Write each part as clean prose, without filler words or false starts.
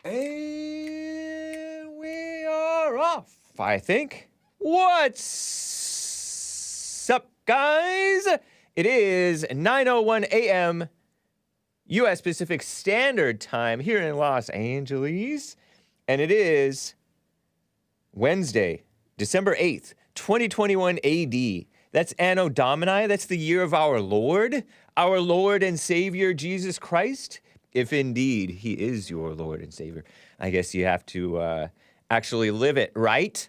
And we are off, I think. What's up, guys? It is 9:01 a.m. U.S. Pacific Standard Time here in Los Angeles. And it is Wednesday, December 8th, 2021 AD. That's Anno Domini. That's the year of our Lord and Savior, Jesus Christ. If indeed he is your Lord and Savior. I guess you have to actually live it, right?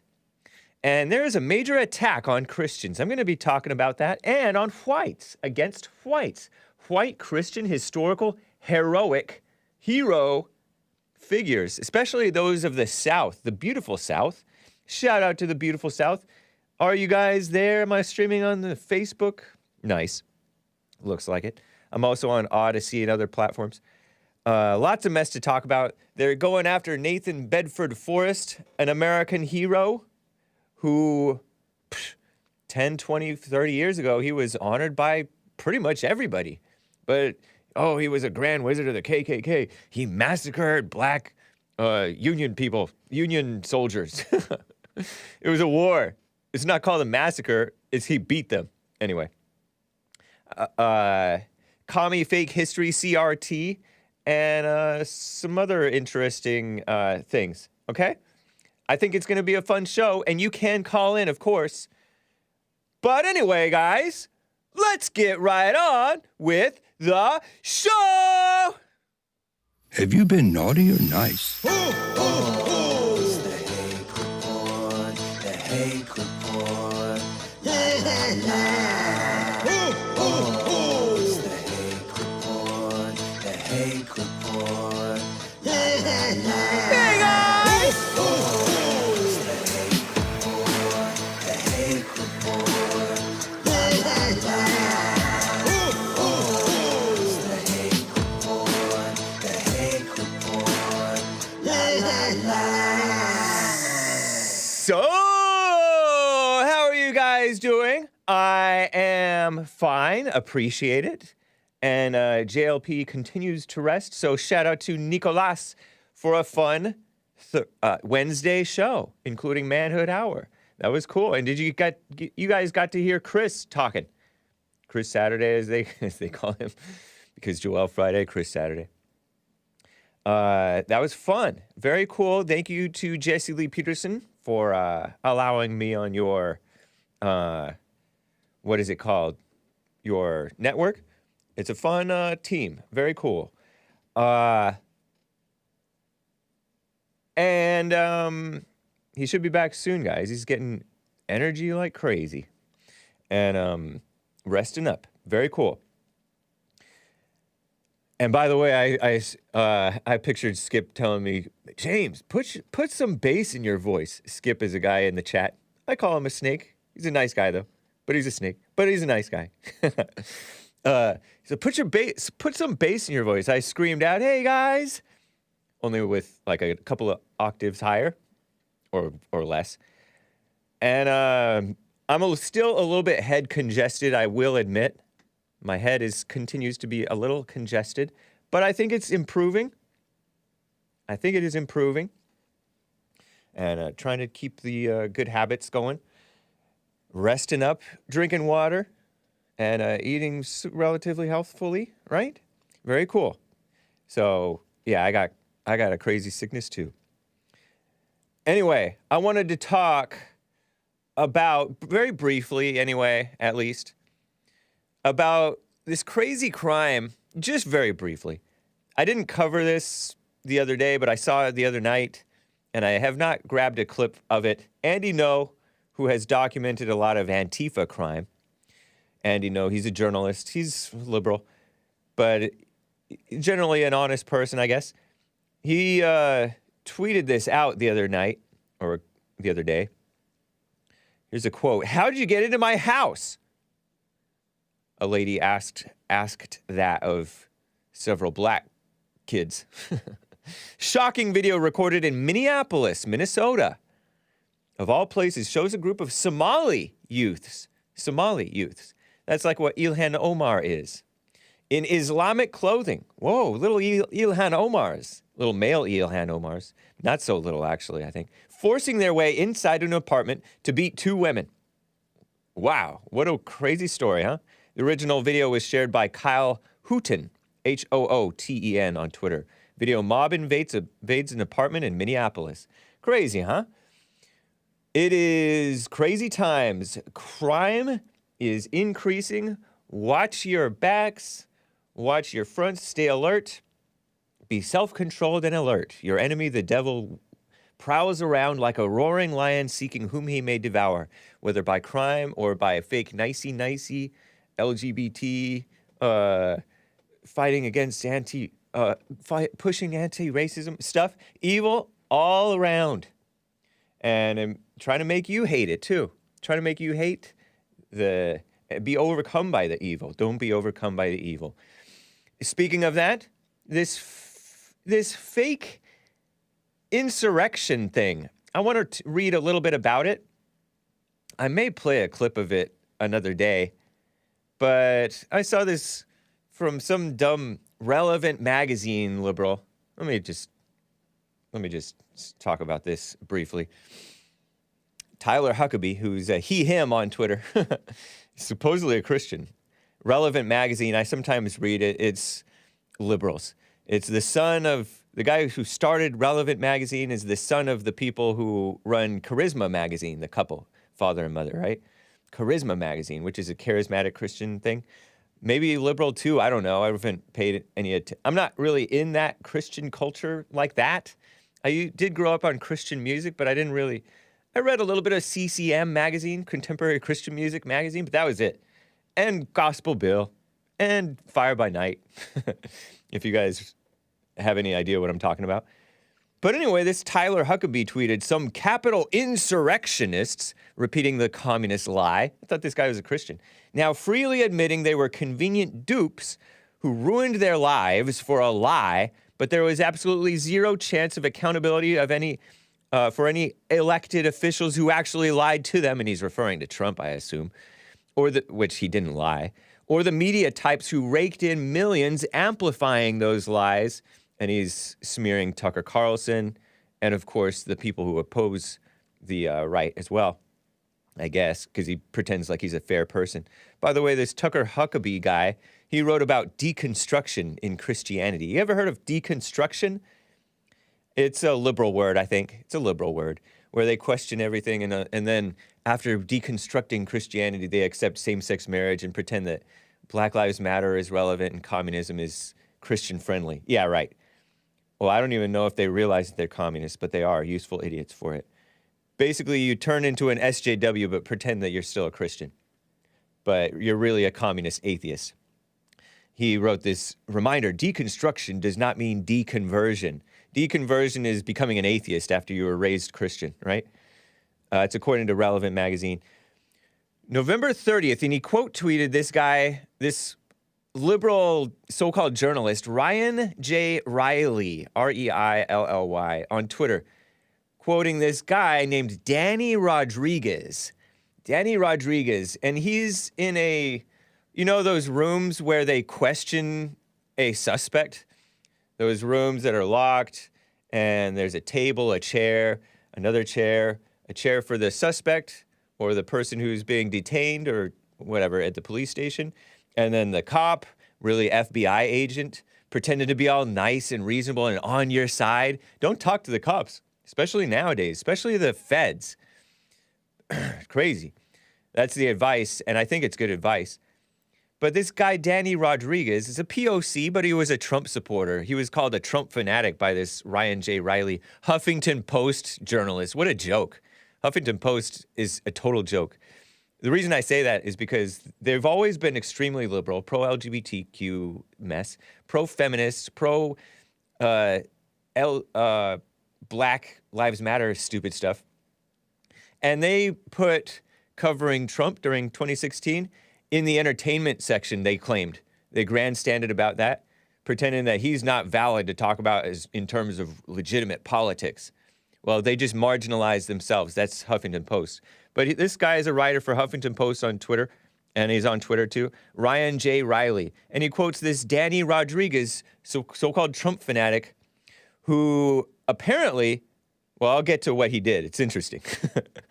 And there is a major attack on Christians. I'm going to be talking about that. And on whites, against whites. White Christian historical heroic hero figures, especially those of the South, the beautiful South. Shout out to the beautiful South. Are you guys there? Am I streaming on the Facebook? Nice. Looks like it. I'm also on Odyssey and other platforms. Lots of mess to talk about. They're going after Nathan Bedford Forrest, an American hero who 10, 20, 30 years ago, he was honored by pretty much everybody. But, oh, he was a grand wizard of the KKK. He massacred black Union people, Union soldiers. It was a war. It's not called a massacre. It's he beat them. Anyway. Commie fake history, CRT. And some other interesting things, okay? I think it's going to be a fun show, and you can call in, of course. But anyway, guys, let's get right on with the show! Have you been naughty or nice? It's the Hake Report, the Hake Report, la la la. It's the Hake Report, the Hake Report, la la la. Hey, guys! It's the Hake Report, the Hake Report, la la la. It's the Hake Report, the Hake Report, la la la. So, how are you guys doing? I am fine, appreciate it. And JLP continues to rest. So shout out to Nicolas for a fun Wednesday show, including Manhood Hour. That was cool. And did you guys got to hear Chris talking? Chris Saturday, as they call him, because Joel Friday, Chris Saturday. That was fun. Very cool. Thank you to Jesse Lee Peterson for allowing me on your, what is it called? Your network. It's a fun team. Very cool. And he should be back soon, guys. He's getting energy like crazy. And resting up. Very cool. And by the way, I pictured Skip telling me, James, put some bass in your voice. Skip is a guy in the chat. I call him a snake. He's a nice guy, though. But he's a snake. But he's a nice guy. So put some bass in your voice. I screamed out, hey, guys. Only with like a couple of octaves higher or less. And I'm still a little bit head congested, I will admit. My head continues to be a little congested, but I think it's improving. I think it is improving. And trying to keep the good habits going. Resting up, drinking water, and eating relatively healthfully, right? Very cool. So, yeah, I got a crazy sickness too. Anyway, I wanted to talk about, very briefly anyway, at least, about this crazy crime, just very briefly. I didn't cover this the other day, but I saw it the other night, and I have not grabbed a clip of it. Andy No, who has documented a lot of Antifa crime. Andy No, he's a journalist. He's liberal, but generally an honest person, I guess. He tweeted this out the other night, or the other day. Here's a quote. How did you get into my house? A lady asked that of several black kids. Shocking video recorded in Minneapolis, Minnesota. Of all places, shows a group of Somali youths. That's like what Ilhan Omar is. in Islamic clothing. Whoa, little Ilhan Omars, little male Ilhan Omars, not so little actually, I think, forcing their way inside an apartment to beat 2 women. Wow, what a crazy story, huh? The original video was shared by Kyle Hooten, Hooten on Twitter. Video: mob invades an apartment in Minneapolis. Crazy, huh? It is crazy times. Crime is increasing. Watch your backs. Watch your fronts. Stay alert. Be self-controlled and alert. Your enemy, the devil, prowls around like a roaring lion seeking whom he may devour, whether by crime or by a fake nicey LGBT fighting against pushing anti-racism stuff. Evil all around. And I'm trying to make you hate it too. Trying to make you hate be overcome by the evil. Don't be overcome by the evil. Speaking of that, this fake insurrection thing, I want to read a little bit about it. I may play a clip of it another day, but I saw this from some dumb relevant magazine liberal. Let me just talk about this briefly. Tyler Huckabee, who's a him on Twitter, supposedly a Christian. Relevant magazine, I sometimes read it. It's liberals. It's the son of the guy who started Relevant magazine is the son of the people who run Charisma magazine, the couple, father and mother, right? Charisma magazine, which is a charismatic Christian thing. Maybe liberal too, I don't know. I haven't paid any attention. I'm not really in that Christian culture like that. I did grow up on Christian music, but I didn't really. I read a little bit of CCM magazine, Contemporary Christian Music magazine, but that was it. And Gospel Bill and Fire by Night, if you guys have any idea what I'm talking about. But anyway, this Tyler Huckabee tweeted, some capital insurrectionists, repeating the communist lie. I thought this guy was a Christian. Now freely admitting they were convenient dupes who ruined their lives for a lie, but there was absolutely zero chance of accountability of any for any elected officials who actually lied to them, and he's referring to Trump, I assume, which he didn't lie, or the media types who raked in millions amplifying those lies, and he's smearing Tucker Carlson, and of course the people who oppose the right as well, I guess, because he pretends like he's a fair person. By the way, this Tucker Huckabee guy, he wrote about deconstruction in Christianity. You ever heard of deconstruction? It's a liberal word, I think. It's a liberal word, where they question everything, and then after deconstructing Christianity, they accept same-sex marriage and pretend that Black Lives Matter is relevant and communism is Christian-friendly. Yeah, right. Well, I don't even know if they realize that they're communists, but they are useful idiots for it. Basically, you turn into an SJW, but pretend that you're still a Christian. But you're really a communist atheist. He wrote this reminder, deconstruction does not mean deconversion. Deconversion is becoming an atheist after you were raised Christian, right? It's according to Relevant magazine. November 30th, and he quote tweeted this guy, this liberal so-called journalist, Ryan J. Riley, R-E-I-L-L-Y, on Twitter, quoting this guy named Danny Rodriguez. Danny Rodriguez, and he's in those rooms where they question a suspect? Those rooms that are locked, and there's a table, a chair, another chair, a chair for the suspect or the person who's being detained or whatever at the police station, and then the cop, really FBI agent, pretending to be all nice and reasonable and on your side. Don't talk to the cops, especially nowadays, especially the feds. Crazy. That's the advice, and I think it's good advice. But this guy, Danny Rodriguez, is a POC, but he was a Trump supporter. He was called a Trump fanatic by this Ryan J. Riley, Huffington Post journalist. What a joke. Huffington Post is a total joke. The reason I say that is because they've always been extremely liberal, pro-LGBTQ mess, pro-feminist, Black Lives Matter stupid stuff. And they put covering Trump during 2016 in the entertainment section, they claimed. They grandstanded about that, pretending that he's not valid to talk about in terms of legitimate politics. Well, they just marginalized themselves. That's Huffington Post. But this guy is a writer for Huffington Post on Twitter, and he's on Twitter too, Ryan J. Riley. And he quotes this Danny Rodriguez, so-called Trump fanatic, who apparently, well, I'll get to what he did. It's interesting.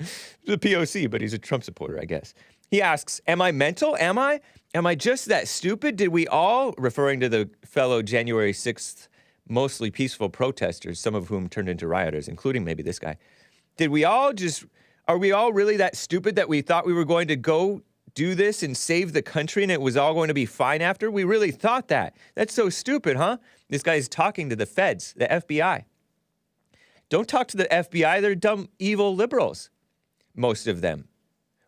He's a POC, but he's a Trump supporter, I guess. He asks, am I mental? Am I? Am I just that stupid? Did we all, referring to the fellow January 6th, mostly peaceful protesters, some of whom turned into rioters, including maybe this guy, are we all really that stupid that we thought we were going to go do this and save the country and it was all going to be fine after? We really thought that. That's so stupid, huh? This guy's talking to the feds, the FBI. Don't talk to the FBI. They're dumb, evil liberals, most of them.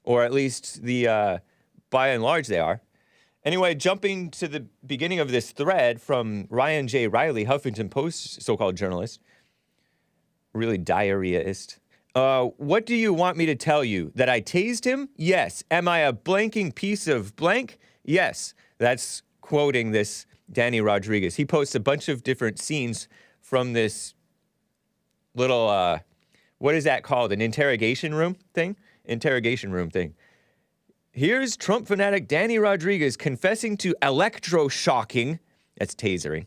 Or at least by and large they are. Anyway, jumping to the beginning of this thread from Ryan J. Riley, Huffington Post so-called journalist, really diarrheaist. What do you want me to tell you? That I tased him? Yes. Am I a blanking piece of blank? Yes. That's quoting this Danny Rodriguez. He posts a bunch of different scenes from this little, what is that called? An interrogation room thing? Interrogation room thing. Here's Trump fanatic Danny Rodriguez confessing to electroshocking, that's tasering,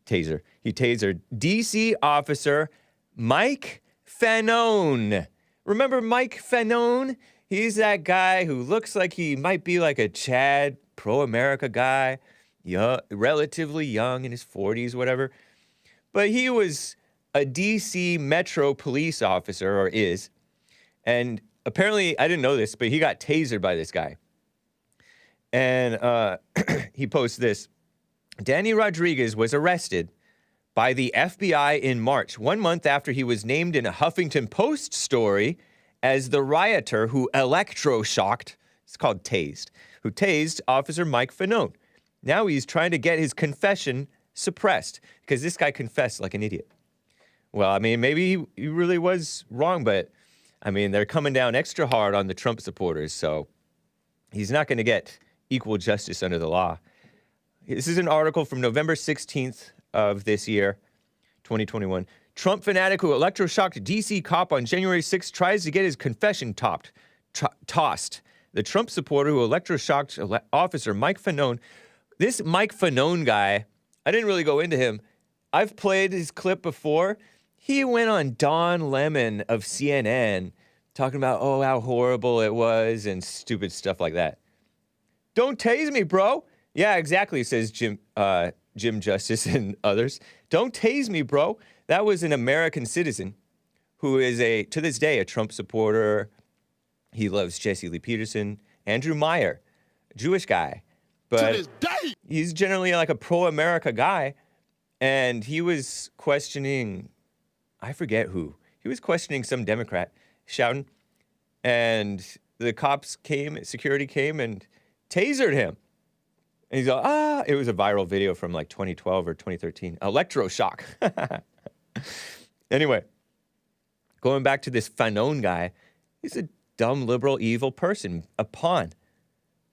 taser. He tasered DC officer Mike Fanone. Remember Mike Fanone? He's that guy who looks like he might be like a Chad, pro-America guy, young, relatively young, in his 40s, whatever. But he was a DC Metro police officer, or is, and apparently, I didn't know this, but he got tasered by this guy. And he posts this. Danny Rodriguez was arrested by the FBI in March, 1 month after he was named in a Huffington Post story as the rioter who electroshocked, it's called tased, who tased Officer Mike Fanone. Now he's trying to get his confession suppressed because this guy confessed like an idiot. Well, I mean, maybe he really was wrong, but I mean, they're coming down extra hard on the Trump supporters, so he's not going to get equal justice under the law. This is an article from November 16th of this year, 2021. Trump fanatic who electroshocked D.C. cop on January 6th tries to get his confession tossed. The Trump supporter who electroshocked Officer Mike Fanone. This Mike Fanone guy, I didn't really go into him. I've played his clip before. He went on Don Lemon of CNN talking about, oh, how horrible it was and stupid stuff like that. Don't tase me, bro. Yeah, exactly, says Jim Justice and others. Don't tase me, bro. That was an American citizen who is, to this day, a Trump supporter. He loves Jesse Lee Peterson. Andrew Meyer, Jewish guy. But to this day, he's generally like a pro-America guy. And he was questioning, I forget who. He was questioning some Democrat, shouting. And the cops came, security came and tasered him. And he's like, it was a viral video from like 2012 or 2013. Electroshock. Anyway, going back to this Fanone guy, he's a dumb, liberal, evil person, a pawn.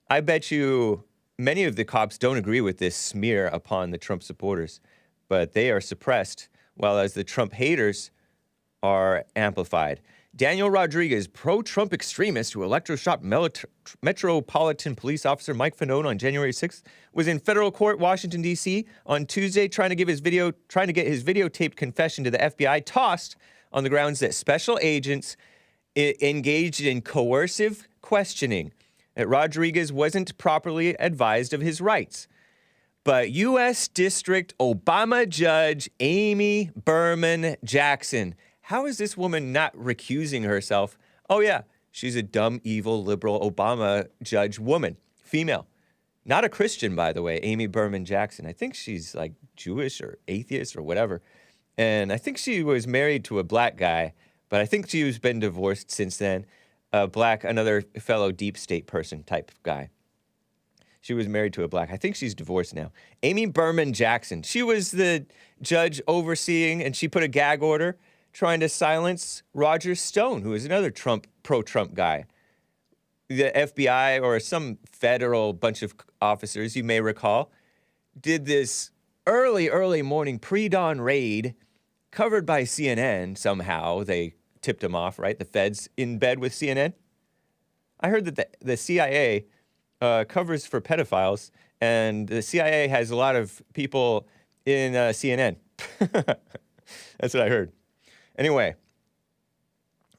I bet you many of the cops don't agree with this smear upon the Trump supporters, but they are suppressed, while as the Trump haters are amplified. Daniel Rodriguez, pro-Trump extremist who electroshocked Metropolitan Police Officer Mike Fanone on January 6th, was in federal court, Washington, D.C. on Tuesday trying to get his videotaped confession to the FBI tossed on the grounds that special agents engaged in coercive questioning, that Rodriguez wasn't properly advised of his rights. But U.S. District Obama Judge Amy Berman Jackson, how is this woman not recusing herself? Oh, yeah, she's a dumb, evil, liberal Obama judge woman, female. Not a Christian, by the way, Amy Berman Jackson. I think she's like Jewish or atheist or whatever. And I think she was married to a black guy, but I think she's been divorced since then. Another fellow deep state person type of guy. She was married to a black. I think she's divorced now. Amy Berman Jackson. She was the judge overseeing, and she put a gag order trying to silence Roger Stone, who is another pro-Trump guy. The FBI, or some federal bunch of officers, you may recall, did this early morning pre-dawn raid covered by CNN somehow. They tipped them off, right? The feds in bed with CNN. I heard that the CIA covers for pedophiles, and the CIA has a lot of people in CNN. That's what I heard. Anyway,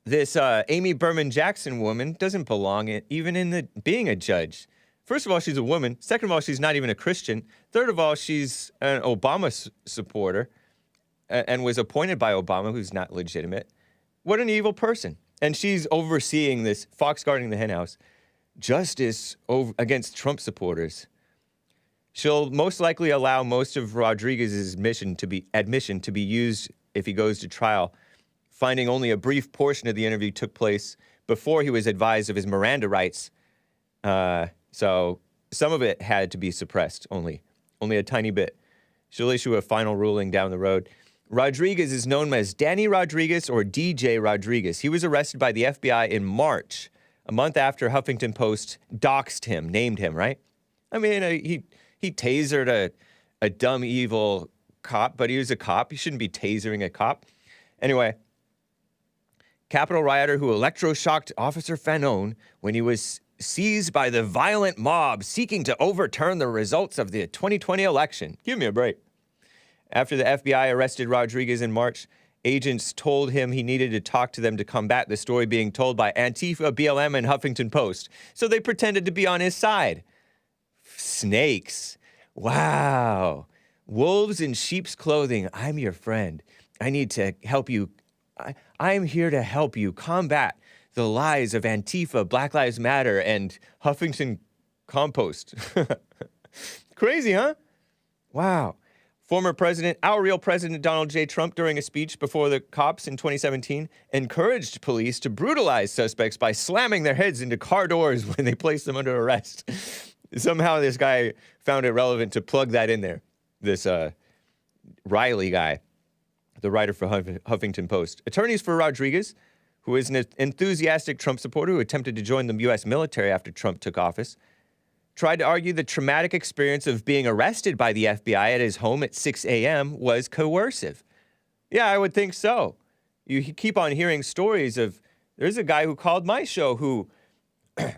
this Amy Berman Jackson woman doesn't belong even in being a judge. First of all, she's a woman. Second of all, she's not even a Christian. Third of all, she's an Obama supporter and was appointed by Obama, who's not legitimate. What an evil person. And she's overseeing this, fox guarding the henhouse, justice against Trump supporters. She'll most likely allow most of Rodriguez's admission to be used if he goes to trial, finding only a brief portion of the interview took place before he was advised of his Miranda rights. So some of it had to be suppressed, only a tiny bit. She'll issue a final ruling down the road. Rodriguez is known as Danny Rodriguez or DJ Rodriguez. He was arrested by the FBI in March, a month after Huffington Post doxed him, named him, right? I mean, he tasered a dumb, evil cop, but he was a cop. He shouldn't be tasering a cop. Anyway, Capitol rioter who electroshocked Officer Fanone when he was seized by the violent mob seeking to overturn the results of the 2020 election. Give me a break. After the FBI arrested Rodriguez in March, agents told him he needed to talk to them to combat the story being told by Antifa, BLM, and Huffington Post. So they pretended to be on his side. Snakes. Wow. Wolves in sheep's clothing. I'm your friend. I need to help you. I'm here to help you combat the lies of Antifa, Black Lives Matter, and Huffington Compost. Crazy, huh? Wow. Former president, our real president, Donald J. Trump, during a speech before the cops in 2017, encouraged police to brutalize suspects by slamming their heads into car doors when they placed them under arrest. Somehow this guy found it relevant to plug that in there. This Riley guy, the writer for Huffington Post. Attorneys for Rodriguez, who is an enthusiastic Trump supporter who attempted to join the U.S. military after Trump took office, tried to argue the traumatic experience of being arrested by the FBI at his home at 6 a.m. was coercive. Yeah, I would think so. You keep on hearing stories of, there's a guy who called my show who,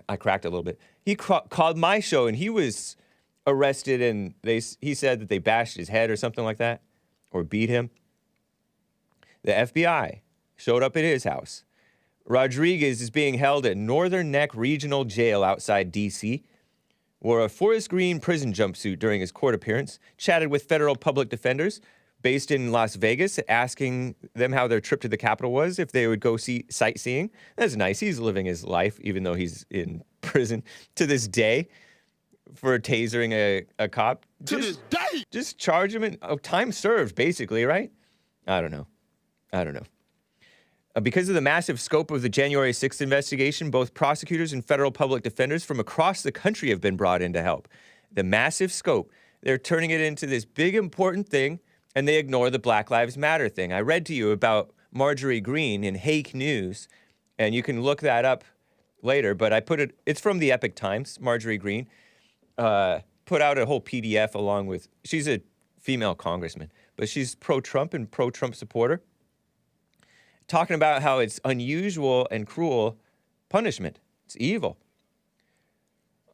I cracked a little bit. He called my show and he was arrested and he said that they bashed his head or something like that, or beat him. The FBI showed up at his house. Rodriguez is being held at Northern Neck Regional Jail outside D.C., wore a forest green prison jumpsuit during his court appearance, chatted with federal public defenders based in Las Vegas, asking them how their trip to the Capitol was, if they would go see sightseeing. That's nice. He's living his life, even though he's in prison to this day for tasering a cop. Just charge him in time served, basically, right? I don't know. Because of the massive scope of the January 6th investigation, both prosecutors and federal public defenders from across the country have been brought in to help. The massive scope, they're turning it into this big important thing, and they ignore the Black Lives Matter thing. I read to you about Marjorie Greene in Hake News, and you can look that up later, but it's from the Epic Times. Marjorie Greene put out a whole PDF along with, she's a female congressman, but she's pro-Trump and pro-Trump supporter, talking about how it's unusual and cruel punishment. It's evil.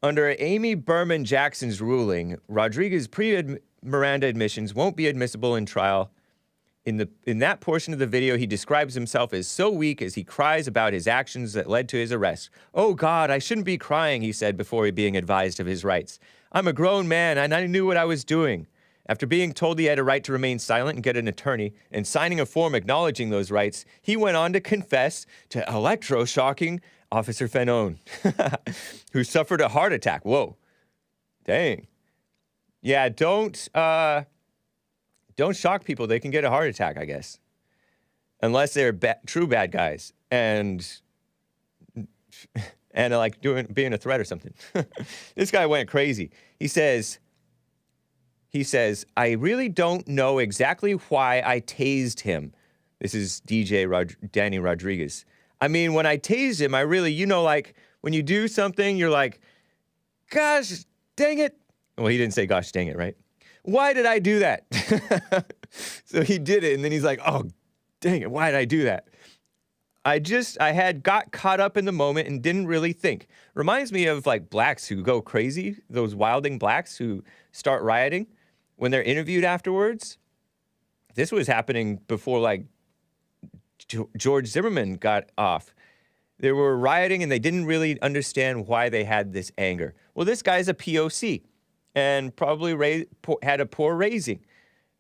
Under Amy Berman Jackson's ruling, Rodriguez's pre-Miranda admissions won't be admissible in trial. In that portion of the video, he describes himself as so weak as he cries about his actions that led to his arrest. "Oh God, I shouldn't be crying," he said before being advised of his rights. "I'm a grown man and I knew what I was doing." After being told he had a right to remain silent and get an attorney, and signing a form acknowledging those rights, he went on to confess to electroshocking Officer Fanone, who suffered a heart attack. Whoa. Dang. Yeah, don't shock people. They can get a heart attack, I guess. Unless they're true bad guys and like being a threat or something. This guy went crazy. He says, "I really don't know exactly why I tased him." This is Danny Rodriguez. "I mean, when I tased him, I really, like when you do something, you're like, gosh, dang it. Well, he didn't say gosh, dang it, right? Why did I do that?" So he did it, and then he's like, oh, dang it, why did I do that? I got caught up in the moment and didn't really think. Reminds me of like blacks who go crazy, those wilding blacks who start rioting when they're interviewed afterwards. This was happening before like George Zimmerman got off. They were rioting and they didn't really understand why they had this anger. Well, this guy's a POC and probably had a poor raising.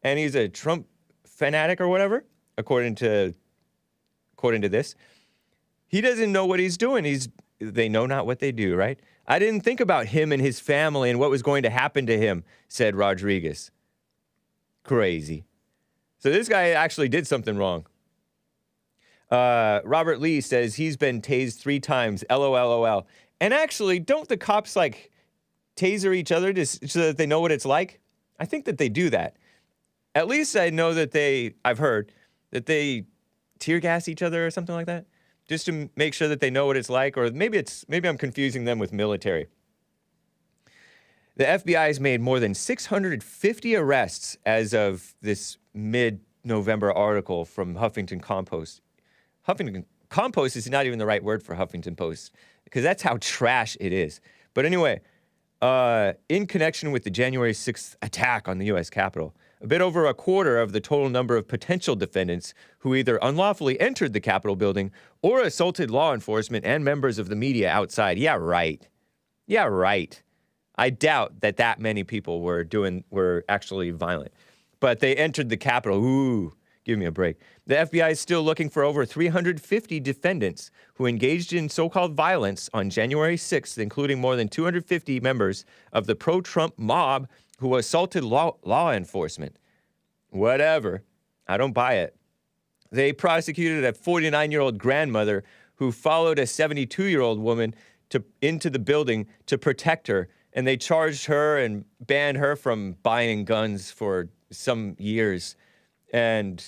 And he's a Trump fanatic or whatever, according to this. He doesn't know what he's doing. They know not what they do, right? I didn't think about him and his family and what was going to happen to him, said Rodriguez. Crazy. So this guy actually did something wrong. Robert Lee says he's been tased 3 times. LOL. And actually, don't the cops like taser each other so that they know what it's like? I think that they do that. At least I know that I've heard that they tear gas each other or something like that, just to make sure that they know what it's like. Or maybe I'm confusing them with military. The FBI has made more than 650 arrests as of this mid-November article from Huffington Compost. Huffington Compost is not even the right word for Huffington Post, because that's how trash it is. But anyway, in connection with the January 6th attack on the U.S. Capitol, a bit over a quarter of the total number of potential defendants who either unlawfully entered the Capitol building or assaulted law enforcement and members of the media outside. Yeah, right. I doubt that many people were actually violent. But they entered the Capitol. Ooh, give me a break. The FBI is still looking for over 350 defendants who engaged in so-called violence on January 6th, including more than 250 members of the pro-Trump mob who assaulted law enforcement. Whatever. I don't buy it. They prosecuted a 49-year-old grandmother who followed a 72-year-old woman into the building to protect her, and they charged her and banned her from buying guns for some years. And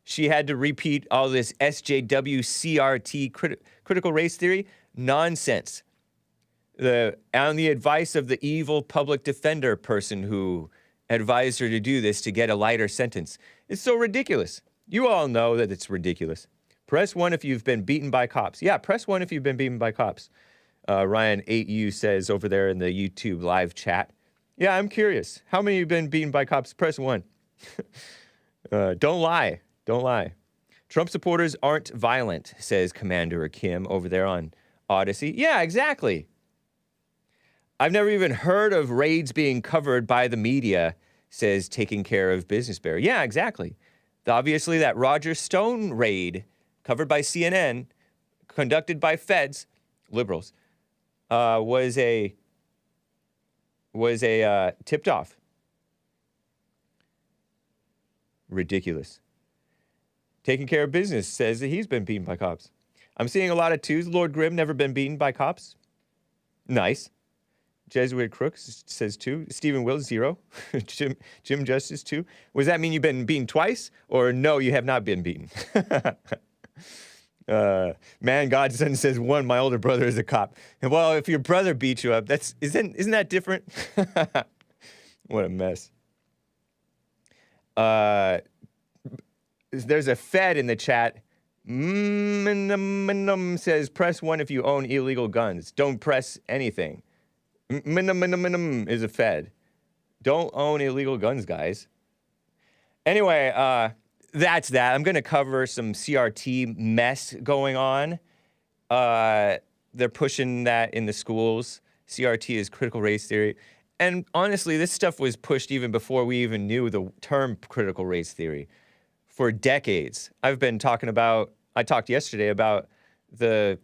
she had to repeat all this SJW CRT critical race theory nonsense. On the advice of the evil public defender person who advised her to do this to get a lighter sentence. It's so ridiculous. You all know that it's ridiculous. Press 1 if you've been beaten by cops. Yeah, press 1 if you've been beaten by cops. Ryan 8U says over there in the YouTube live chat. Yeah, I'm curious. How many of you have been beaten by cops? Press 1. Don't lie. Trump supporters aren't violent, says Commander Kim over there on Odyssey. Yeah, exactly. I've never even heard of raids being covered by the media, says Taking Care of Business Bear. Yeah, exactly. Obviously, that Roger Stone raid, covered by CNN, conducted by feds, liberals, was a tipped off. Ridiculous. Taking Care of Business says that he's been beaten by cops. I'm seeing a lot of 2s. Lord Grimm never been beaten by cops. Nice. Jesuit Crooks says 2. Stephen Will, 0. Jim Justice, 2. Does that mean you've been beaten twice? Or no, you have not been beaten? Man Godson says 1, my older brother is a cop. And well, if your brother beat you up, isn't that different? What a mess. There's a Fed in the chat. Says press 1 if you own illegal guns. Don't press anything. Is a Fed. Don't own illegal guns, guys. Anyway, that's that. I'm going to cover some CRT mess going on. They're pushing that in the schools. CRT is critical race theory. And honestly, this stuff was pushed even before we even knew the term critical race theory. For decades, I talked yesterday about the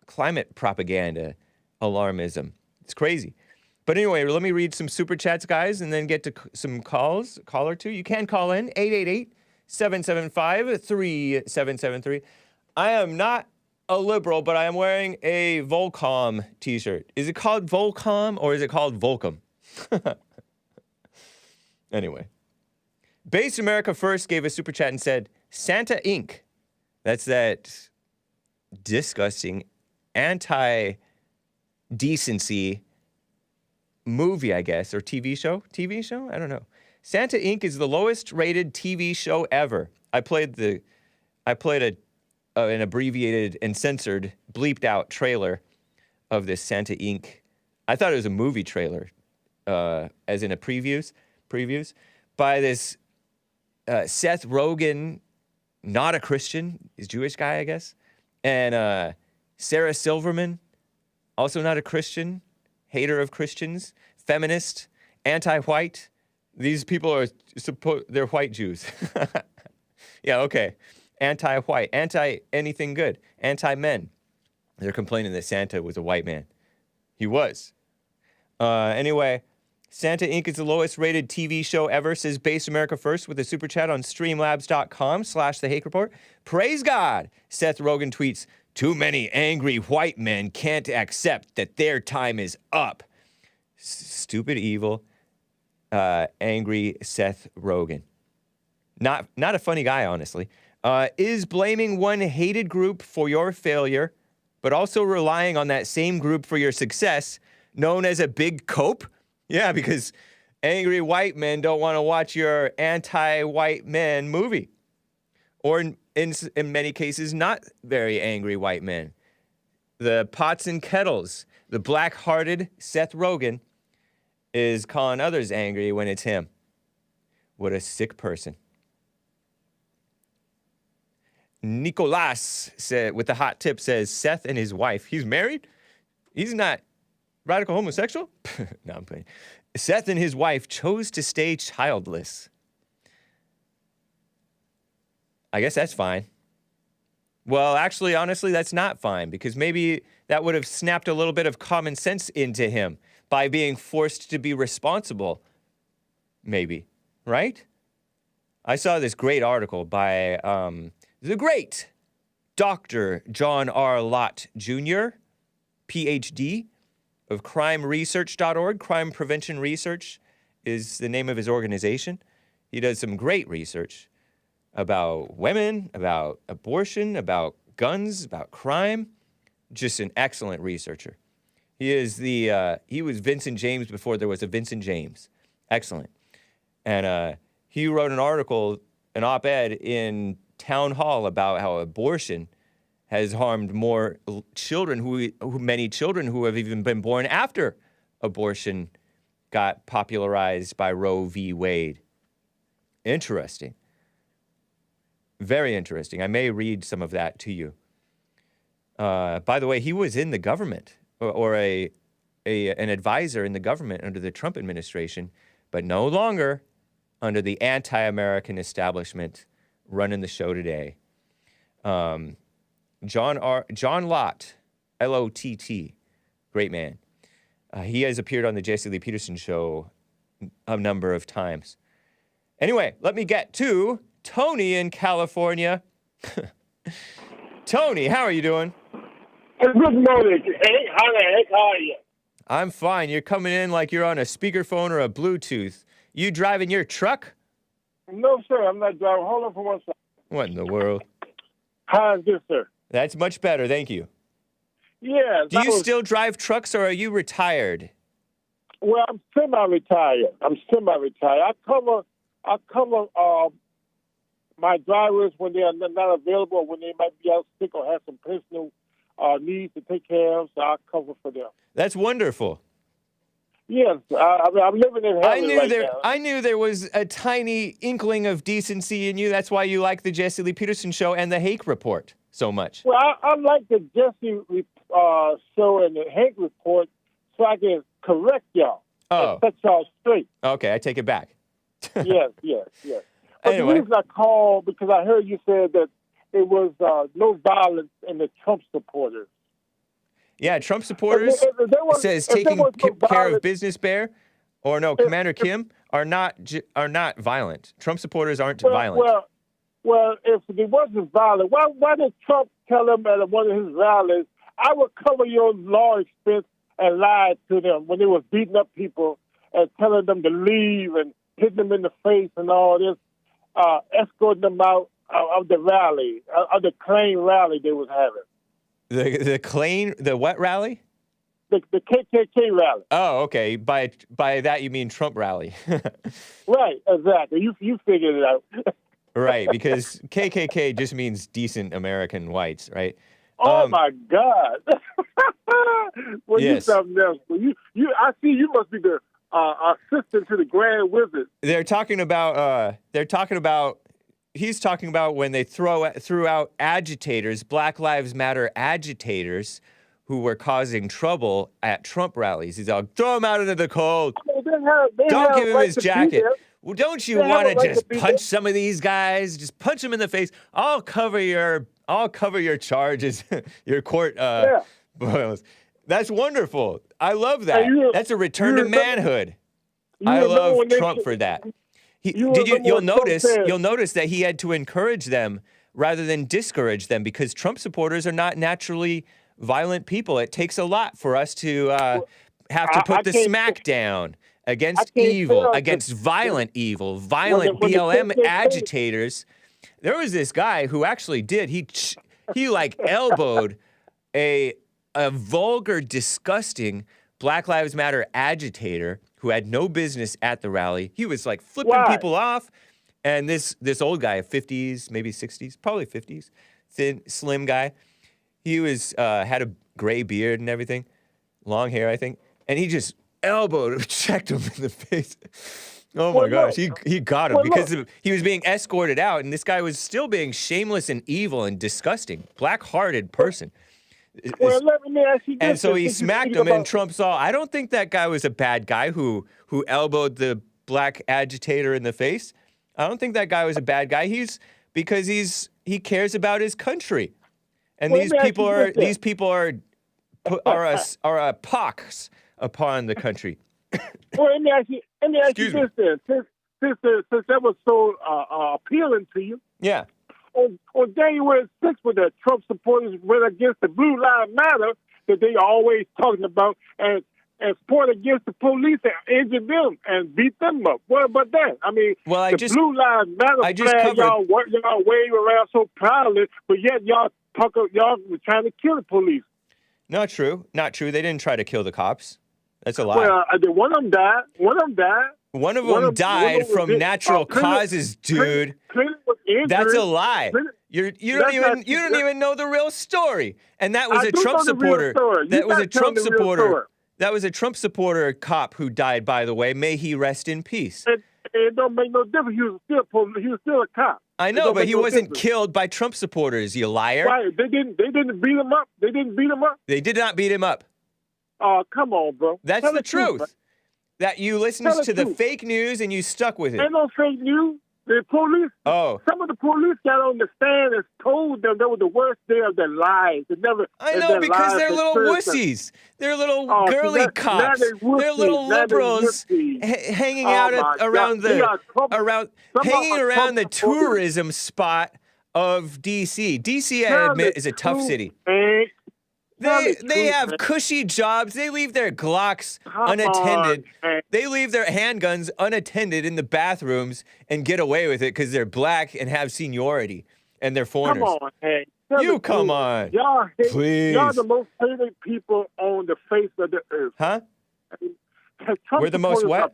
climate propaganda alarmism. It's crazy. But anyway, let me read some super chats, guys, and then get to some calls. Call or two. You can call in 888-775-3773. I am not a liberal, but I am wearing a Volcom t-shirt. Is it called Volcom or is it called Volcom? Anyway. Base America First gave a super chat and said, Santa Inc. That's that disgusting anti-decency movie, I guess, or TV show? TV show? I don't know. Santa Inc. is the lowest rated TV show ever. I played an abbreviated and censored, bleeped out trailer of this Santa Inc. I thought it was a movie trailer, as in a previews, by this Seth Rogen, not a Christian, he's a Jewish guy, I guess, and Sarah Silverman, also not a Christian, hater of Christians, feminist, anti-white. These people are they're white Jews. Yeah, okay. Anti-white, anti-anything good, anti-men. They're complaining that Santa was a white man. He was. Anyway, Santa Inc. is the lowest rated TV show ever, says Base America First with a super chat on streamlabs.com/the Hake Report. Praise God, Seth Rogen tweets, too many angry white men can't accept that their time is up. Stupid, evil, angry Seth Rogen. Not a funny guy, honestly. Is blaming one hated group for your failure, but also relying on that same group for your success, known as a big cope? Yeah, because angry white men don't want to watch your anti-white men movie. Or in many cases, not very angry white men. The pots and kettles, the black-hearted Seth Rogen is calling others angry when it's him. What a sick person. Nicolas said, with the hot tip, says Seth and his wife. He's married? He's not radical homosexual? No, I'm playing. Seth and his wife chose to stay childless. I guess that's fine. Well, actually, honestly, that's not fine, because maybe that would have snapped a little bit of common sense into him by being forced to be responsible. Maybe, right? I saw this great article by the great Dr. John R. Lott Jr., PhD, of crimeresearch.org. Crime Prevention Research is the name of his organization. He does some great research about women, about abortion, about guns, about crime. Just an excellent researcher. He was Vincent James before there was a Vincent James. Excellent. And he wrote an article, an op-ed in Town Hall about how abortion has harmed more children, many children who have even been born after abortion got popularized by Roe v. Wade. Interesting. Very interesting. I may read some of that to you. By the way, he was in the government, or an advisor in the government under the Trump administration, but no longer under the anti-American establishment running the show today. John Lott, L-O-T-T, great man. He has appeared on the Jesse Lee Peterson show a number of times. Anyway, let me get to Tony in California. Tony, how are you doing? Good morning. Hey, how are you? I'm fine. You're coming in like you're on a speakerphone or a Bluetooth. You driving your truck? No, sir, I'm not driving. Hold on for 1 second. What in the world? How is this, sir? That's much better, thank you. Yeah. Do you still drive trucks, or are you retired? Well, I'm semi-retired. I cover my drivers when they are not available, when they might be out sick or have some personal needs to take care of, so I cover for them. That's wonderful. Yes, I'm living in heaven now. I knew there was a tiny inkling of decency in you. That's why you like the Jesse Lee Peterson show and the Hake Report so much. Well, I like the Jesse show and the Hake Report so I can correct y'all. Oh. Set y'all straight. Okay, I take it back. Yes. But Anyway. the reason I called, because I heard you said that it was no violence in the Trump supporters. Yeah, Trump supporters says taking care of business bear, or no, Commander Kim are not violent. Trump supporters aren't violent. Well, if it wasn't violent, why did Trump tell them at one of his rallies, I will cover your law expense, and lied to them when they was beating up people and telling them to leave and hitting them in the face and all this, escorting them out of the rally, of the Klein rally they was having. The what rally? The KKK rally. Oh, okay. By that you mean Trump rally. Right, exactly. You figured it out. Right, because KKK just means decent American whites, right? Oh my God! Well, you Yes. something else. Well, I see you must be the assistant to the Grand Wizard. They're talking about. He's talking about when they threw out agitators, Black Lives Matter agitators, who were causing trouble at Trump rallies. He's all, throw him out into the cold. I mean, they Don't have give him right his to be jacket. there. Well, don't you They have want a to right to just be punch there. some of these guys? Just punch them in the face. I'll cover your charges, your court boils. That's wonderful. I love that. That's a return to manhood. I love Trump for that. You'll notice that he had to encourage them rather than discourage them, because Trump supporters are not naturally violent people. It takes a lot for us to have to put the smack down against evil, against violent evil, violent BLM agitators. There was this guy who actually did. He like elbowed a vulgar, disgusting Black Lives Matter agitator who had no business at the rally. He was like flipping people off. And this old guy, 50s, maybe 60s, probably 50s, thin, slim guy. He was had a gray beard and everything, long hair, I think. And he just elbowed him, checked him in the face. Oh my gosh, he got him because he was being escorted out, and this guy was still being shameless and evil and disgusting, black-hearted person. Well, let me ask you this. And so he smacked him, and Trump saw. I don't think that guy was a bad guy who elbowed the black agitator in the face. I don't think that guy was a bad guy. Because he cares about his country, and these people are a pox upon the country. Well, let me ask you this then. Since that was so appealing to you. Yeah. On January 6th, when the Trump supporters went against the Blue Lives Matter that they always talking about and fought against the police and injured them and beat them up. What about that? I mean, Blue Lives Matter flag y'all wave around so proudly, but yet y'all were trying to kill the police. Not true. They didn't try to kill the cops. That's a lie. Well, one of them died. One of them died from natural causes, dude. That's a lie. You don't even know the real story. And that was a Trump supporter. That was a Trump supporter. That was a Trump supporter cop who died, by the way. May he rest in peace. It don't make no difference. He was still a cop. I know, but he wasn't killed by Trump supporters, you liar. Right. They didn't beat him up. They did not beat him up. Oh, come on, bro. That's the truth. That you listened to the fake news and you stuck with it. Ain't no fake news. The police. Oh. Some of the police got on the stand and told them that was the worst day of their lives. I know, because they're little wussies. They're little girly cops. They're little liberals hanging out around the tourism spot of D.C. D.C., I admit, is a tough city. They have cushy jobs. They leave their Glocks unattended. They leave their handguns unattended in the bathrooms and get away with it because they're black and have seniority and they're foreigners. Come on, Hank. Come on. Please. Y'all the most hated people on the face of the earth. Huh? We're the most what?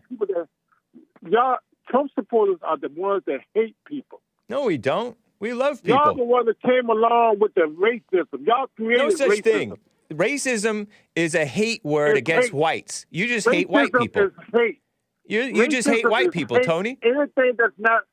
Trump supporters are the ones that hate people. No, we don't. We love people. Y'all the one that came along with the racism. Y'all created no such racism. thing. Racism is a hate word against whites. You just hate white people. Is hate. You just hate white people, Tony. Anything that's not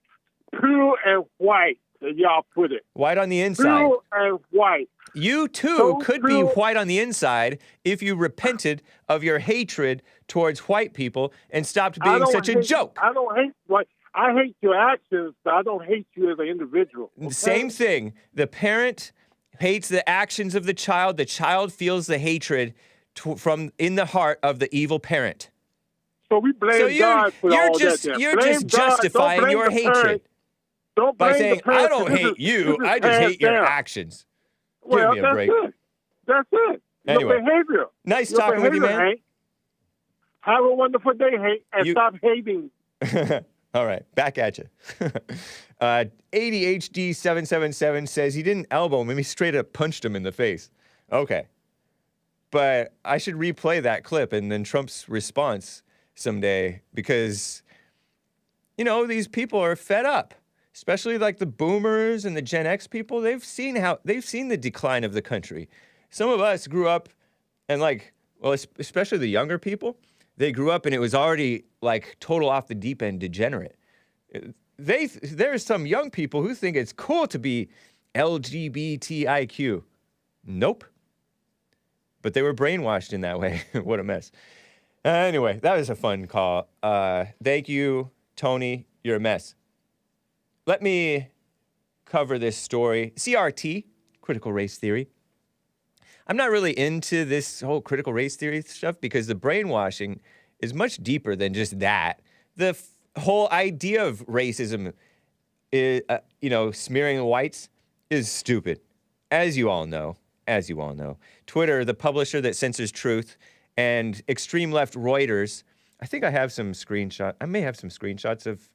pure and white, as y'all put it. White on the inside. Pure and white. You, too, could be white on the inside if you repented of your hatred towards white people and stopped being such a joke. I don't hate white. I hate your actions, but I don't hate you as an individual. Okay? Same thing. The parent hates the actions of the child. The child feels the hatred from in the heart of the evil parent. So we blame God for all that. You're just justifying your hatred by saying, I don't hate you. I just hate your actions. Well, Give me a break. That's it. Anyway, your behavior. Nice talking with you, man. Hank. Have a wonderful day, Hank, and stop hating. All right, back at you. ADHD777 says he didn't elbow him, he straight up punched him in the face. Okay. But I should replay that clip and then Trump's response someday because, these people are fed up. especially like the boomers and the Gen X people, they've seen the decline of the country. Some of us grew up and especially the younger people, they grew up and it was already like total off the deep end degenerate. There's some young people who think it's cool to be LGBTIQ. Nope. But they were brainwashed in that way. What a mess. Anyway, that was a fun call. Thank you, Tony. You're a mess. Let me cover this story. CRT, critical race theory. I'm not really into this whole critical race theory stuff because the brainwashing is much deeper than just that. The whole idea of racism, is, smearing the whites is stupid, as you all know. Twitter, the publisher that censors truth, and extreme left Reuters. I think I have some screenshots. I may have some screenshots of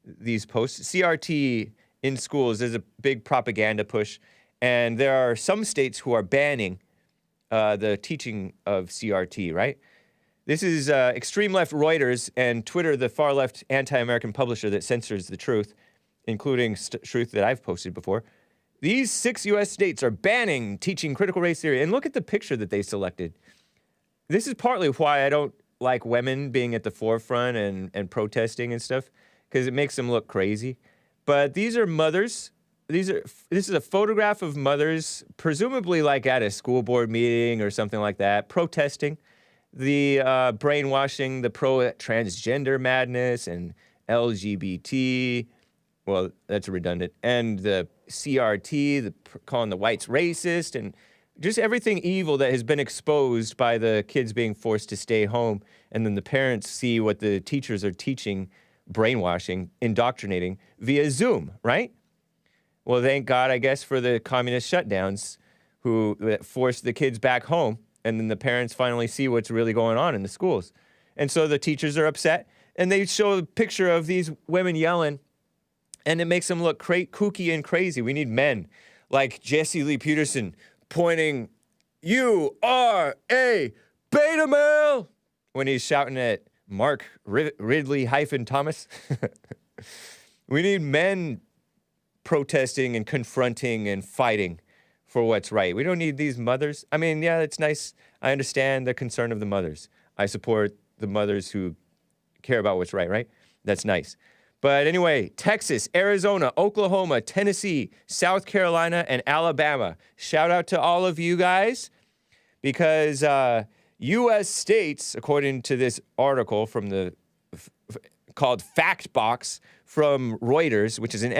these posts. CRT in schools is a big propaganda push, and there are some states who are banning the teaching of CRT, right? This is extreme left Reuters and Twitter, the far left anti-American publisher that censors the truth, including truth that I've posted before. These 6 U.S. states are banning teaching critical race theory. And look at the picture that they selected. This is partly why I don't like women being at the forefront and protesting and stuff, because it makes them look crazy. But these are mothers. This is a photograph of mothers, presumably like at a school board meeting or something like that, protesting the brainwashing, the pro-transgender madness and LGBT. Well, that's redundant. And the CRT, calling the whites racist, and just everything evil that has been exposed by the kids being forced to stay home. And then the parents see what the teachers are teaching, brainwashing, indoctrinating via Zoom, right? Well, thank God, I guess, for the communist shutdowns that forced the kids back home. And then the parents finally see what's really going on in the schools. And so the teachers are upset. And they show a picture of these women yelling. And it makes them look kooky and crazy. We need men like Jesse Lee Peterson pointing, "You are a beta male," when he's shouting at Mark Ridley-Thomas. We need men protesting and confronting and fighting for what's right. We don't need these mothers. I mean, yeah, it's nice. I understand the concern of the mothers. I support the mothers who care about what's right, right? That's nice. But anyway, Texas, Arizona, Oklahoma, Tennessee, South Carolina, and Alabama. Shout out to all of you guys, because U.S. states, according to this article from called Fact Box from Reuters, which is an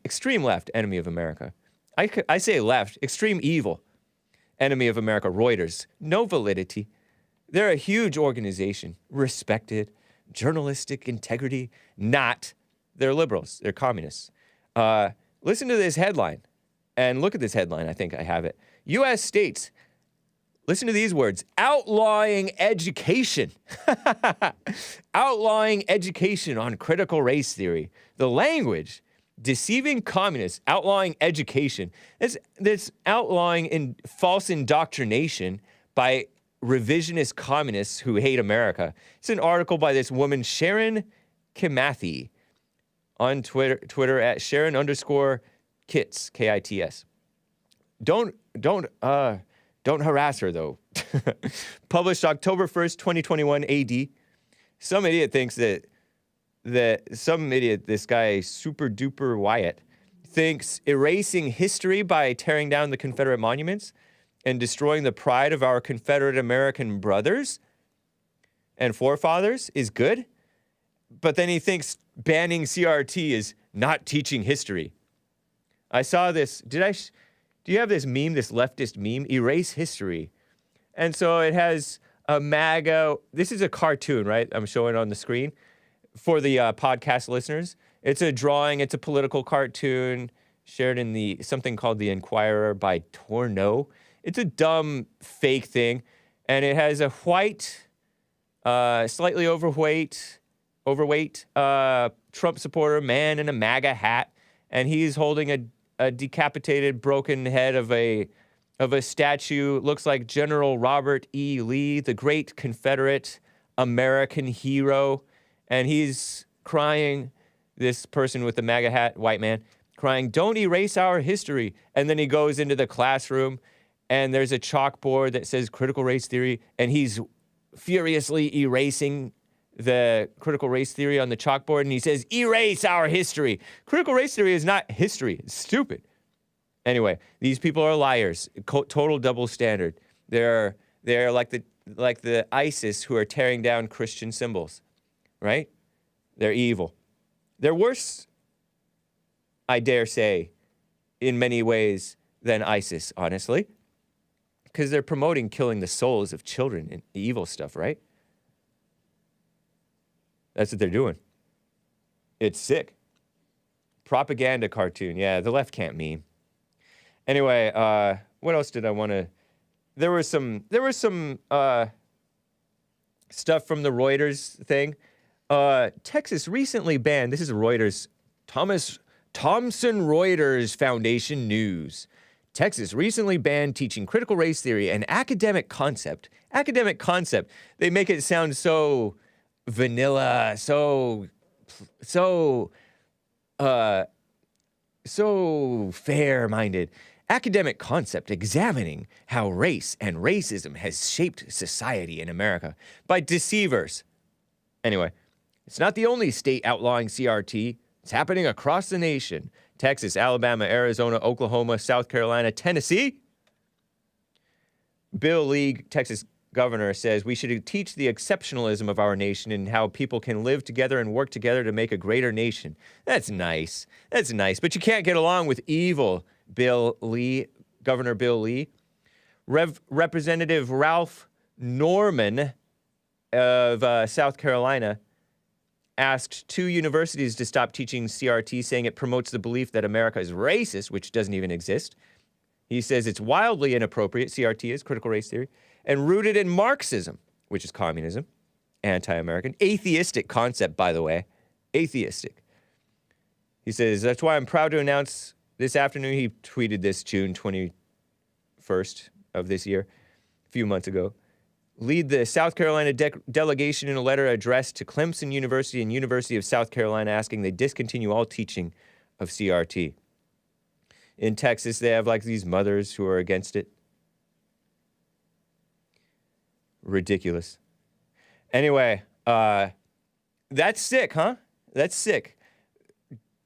extreme left enemy of America. I say left, extreme evil enemy of America, Reuters. No validity. They're a huge organization, respected, journalistic integrity, not. They're liberals. They're communists. Listen to this headline, and look at this headline. I think I have it. U.S. states, listen to these words, outlawing education. Outlawing education on critical race theory. The language, deceiving communists, outlawing education. That's outlawing in false indoctrination by revisionist communists who hate America. It's an article by this woman, Sharon Kimathi, on Twitter at Sharon_Kits, Kits. Don't harass her though. Published October 1st, 2021 AD. Some idiot thinks this guy Super Duper Wyatt thinks erasing history by tearing down the Confederate monuments and destroying the pride of our Confederate American brothers and forefathers is good. But then he thinks banning CRT is not teaching history. I saw this. Do you have this meme, this leftist meme? Erase history. And so it has a MAGA. This is a cartoon, right? I'm showing it on the screen for the podcast listeners. It's a drawing. It's a political cartoon shared in something called The Inquirer by Torno. It's a dumb fake thing. And it has a white, slightly overweight Trump supporter man in a MAGA hat, and he's holding a decapitated, broken head of a statue. Looks like General Robert E. Lee, the great Confederate American hero, and he's crying, this person with the MAGA hat, white man, crying, "Don't erase our history." And then he goes into the classroom and there's a chalkboard that says critical race theory, and he's furiously erasing the critical race theory on the chalkboard, and he says, "Erase our history." Critical race theory is not history. It's stupid. Anyway, these people are liars. Total double standard. They're like the ISIS who are tearing down Christian symbols, right? They're evil. They're worse, I dare say, in many ways than ISIS, honestly, because they're promoting killing the souls of children and evil stuff, right? That's what they're doing. It's sick. Propaganda cartoon. Yeah, the left can't meme. Anyway, what else did I want to... There was some stuff from the Reuters thing. Texas recently banned... This is Reuters. Thomson Reuters Foundation News. Texas recently banned teaching critical race theory, an academic concept. Academic concept. They make it sound so vanilla, so fair-minded. Academic concept examining how race and racism has shaped society in America by deceivers. Anyway, it's not the only state outlawing CRT. It's happening across the nation. Texas, Alabama, Arizona, Oklahoma, South Carolina, Tennessee. Bill Lee, Texas governor, says we should teach the exceptionalism of our nation and how people can live together and work together to make a greater nation. That's nice. That's nice. But you can't get along with evil, Bill Lee, Governor Bill Lee. Representative Ralph Norman of South Carolina asked 2 universities to stop teaching CRT, saying it promotes the belief that America is racist, which doesn't even exist. He says it's wildly inappropriate, CRT is, critical race theory, and rooted in Marxism, which is communism, anti-American, atheistic concept, by the way, atheistic. He says, that's why I'm proud to announce this afternoon, he tweeted this June 21st of this year, a few months ago, lead the South Carolina delegation in a letter addressed to Clemson University and University of South Carolina asking they discontinue all teaching of CRT. In Texas, they have like these mothers who are against it. Ridiculous. Anyway, that's sick, huh? That's sick.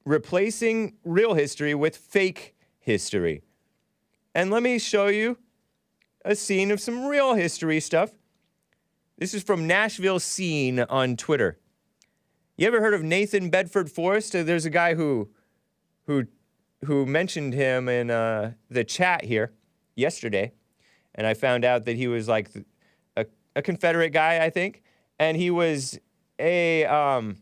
Replacing real history with fake history. And let me show you a scene of some real history stuff. This is from Nashville Scene on Twitter. You ever heard of Nathan Bedford Forrest? There's a guy who mentioned him in the chat here yesterday, and I found out that he was like a Confederate guy, I think, and he was one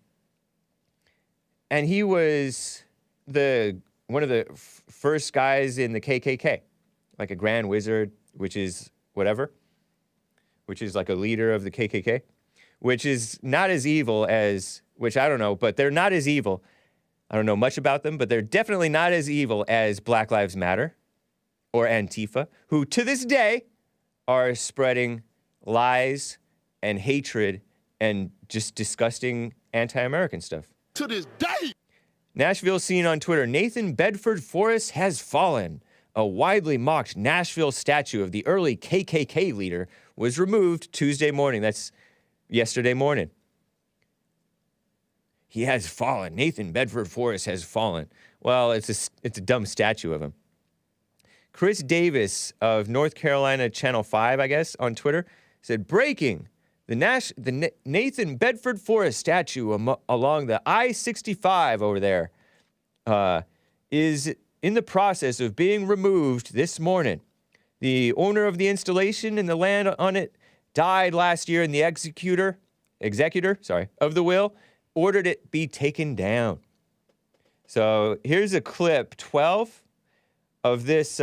of the first guys in the KKK, like a Grand Wizard, which is whatever, which is like a leader of the KKK, which is not as evil as, which I don't know, but they're not as evil. I don't know much about them, but they're definitely not as evil as Black Lives Matter or Antifa, who to this day are spreading lies and hatred and just disgusting anti-American stuff. To this day! Nashville Scene on Twitter. Nathan Bedford Forrest has fallen. A widely mocked Nashville statue of the early KKK leader was removed Tuesday morning. That's yesterday morning. He has fallen. Nathan Bedford Forrest has fallen. Well, it's a dumb statue of him. Chris Davis of North Carolina Channel 5, I guess, on Twitter, said, breaking, the Nathan Bedford Forrest statue along the I-65 over there is in the process of being removed this morning. The owner of the installation and the land on it died last year, and the executor of the will ordered it be taken down. So here's a clip 12 of this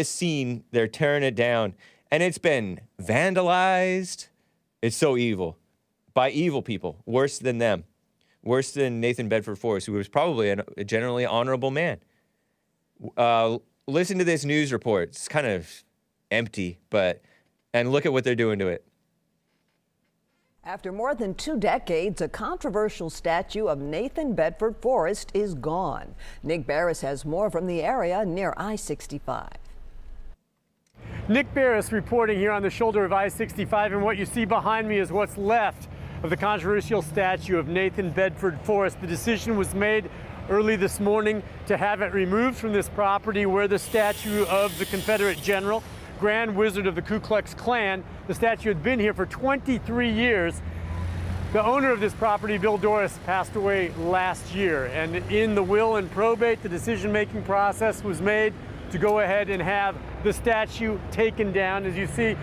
scene. They're tearing it down, and it's been vandalized. It's so evil by evil people, worse than them, worse than Nathan Bedford Forrest, who was probably a generally honorable man. Listen to this news report. It's kind of empty, and look at what they're doing to it. After more than 2 decades, a controversial statue of Nathan Bedford Forrest is gone. Nick Barris has more from the area near I-65. Nick Barris reporting here on the shoulder of I-65, and what you see behind me is what's left of the controversial statue of Nathan Bedford Forrest. The decision was made early this morning to have it removed from this property where the statue of the Confederate general, Grand Wizard of the Ku Klux Klan, the statue had been here for 23 years. The owner of this property, Bill Doris, passed away last year, and in the will and probate, the decision-making process was made to go ahead and have the statue taken down. As you see,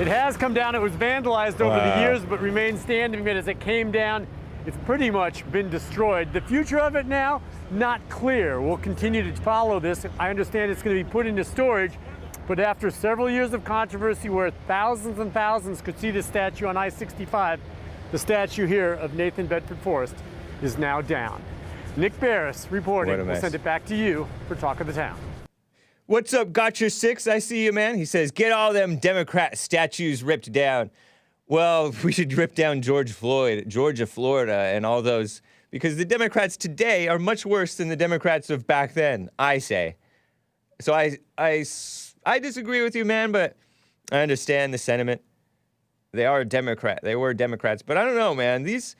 it has come down. It was vandalized over the years, but remains standing. But as it came down, it's pretty much been destroyed. The future of it now, not clear. We'll continue to follow this. I understand it's going to be put into storage, but after several years of controversy where thousands and thousands could see this statue on I-65, the statue here of Nathan Bedford Forrest is now down. Nick Barris reporting. We'll send it back to you for Talk of the Town. What's up, Got Your Six? I see you, man. He says, get all them Democrat statues ripped down. Well, we should rip down George Floyd, Georgia, Florida, and all those, because the Democrats today are much worse than the Democrats of back then, I say. So I disagree with you, man, but I understand the sentiment. They were Democrats, but I don't know, man. These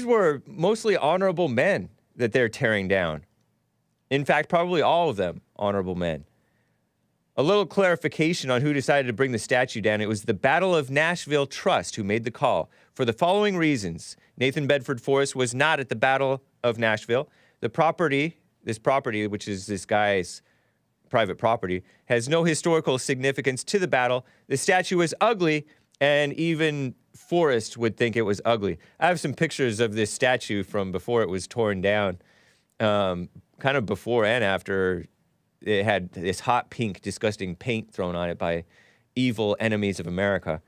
were mostly honorable men that they're tearing down. In fact, probably all of them honorable men. A little clarification on who decided to bring the statue down. It was the Battle of Nashville Trust who made the call. For the following reasons, Nathan Bedford Forrest was not at the Battle of Nashville. This property, which is this guy's private property, has no historical significance to the battle. The statue is ugly, and even Forrest would think it was ugly. I have some pictures of this statue from before it was torn down, kind of before and after. It had this hot pink, disgusting paint thrown on it by evil enemies of America.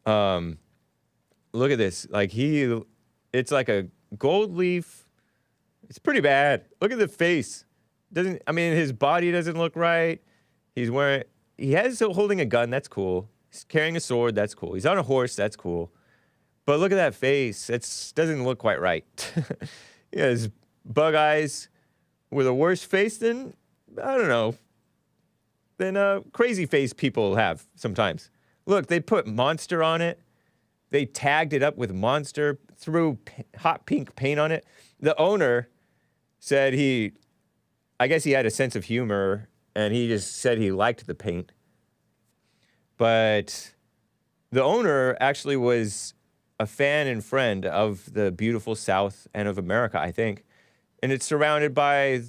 Look at this. It's like a gold leaf. It's pretty bad. Look at the face. His body doesn't look right. He has holding a gun. That's cool. He's carrying a sword. That's cool. He's on a horse. That's cool. But look at that face. It doesn't look quite right. He has bug eyes with a worse face than, I don't know, than crazy face people have sometimes. Look, they put Monster on it. They tagged it up with Monster, threw hot pink paint on it. The owner said I guess he had a sense of humor, and he just said he liked the paint. But the owner actually was a fan and friend of the beautiful South and of America, I think. And it's surrounded by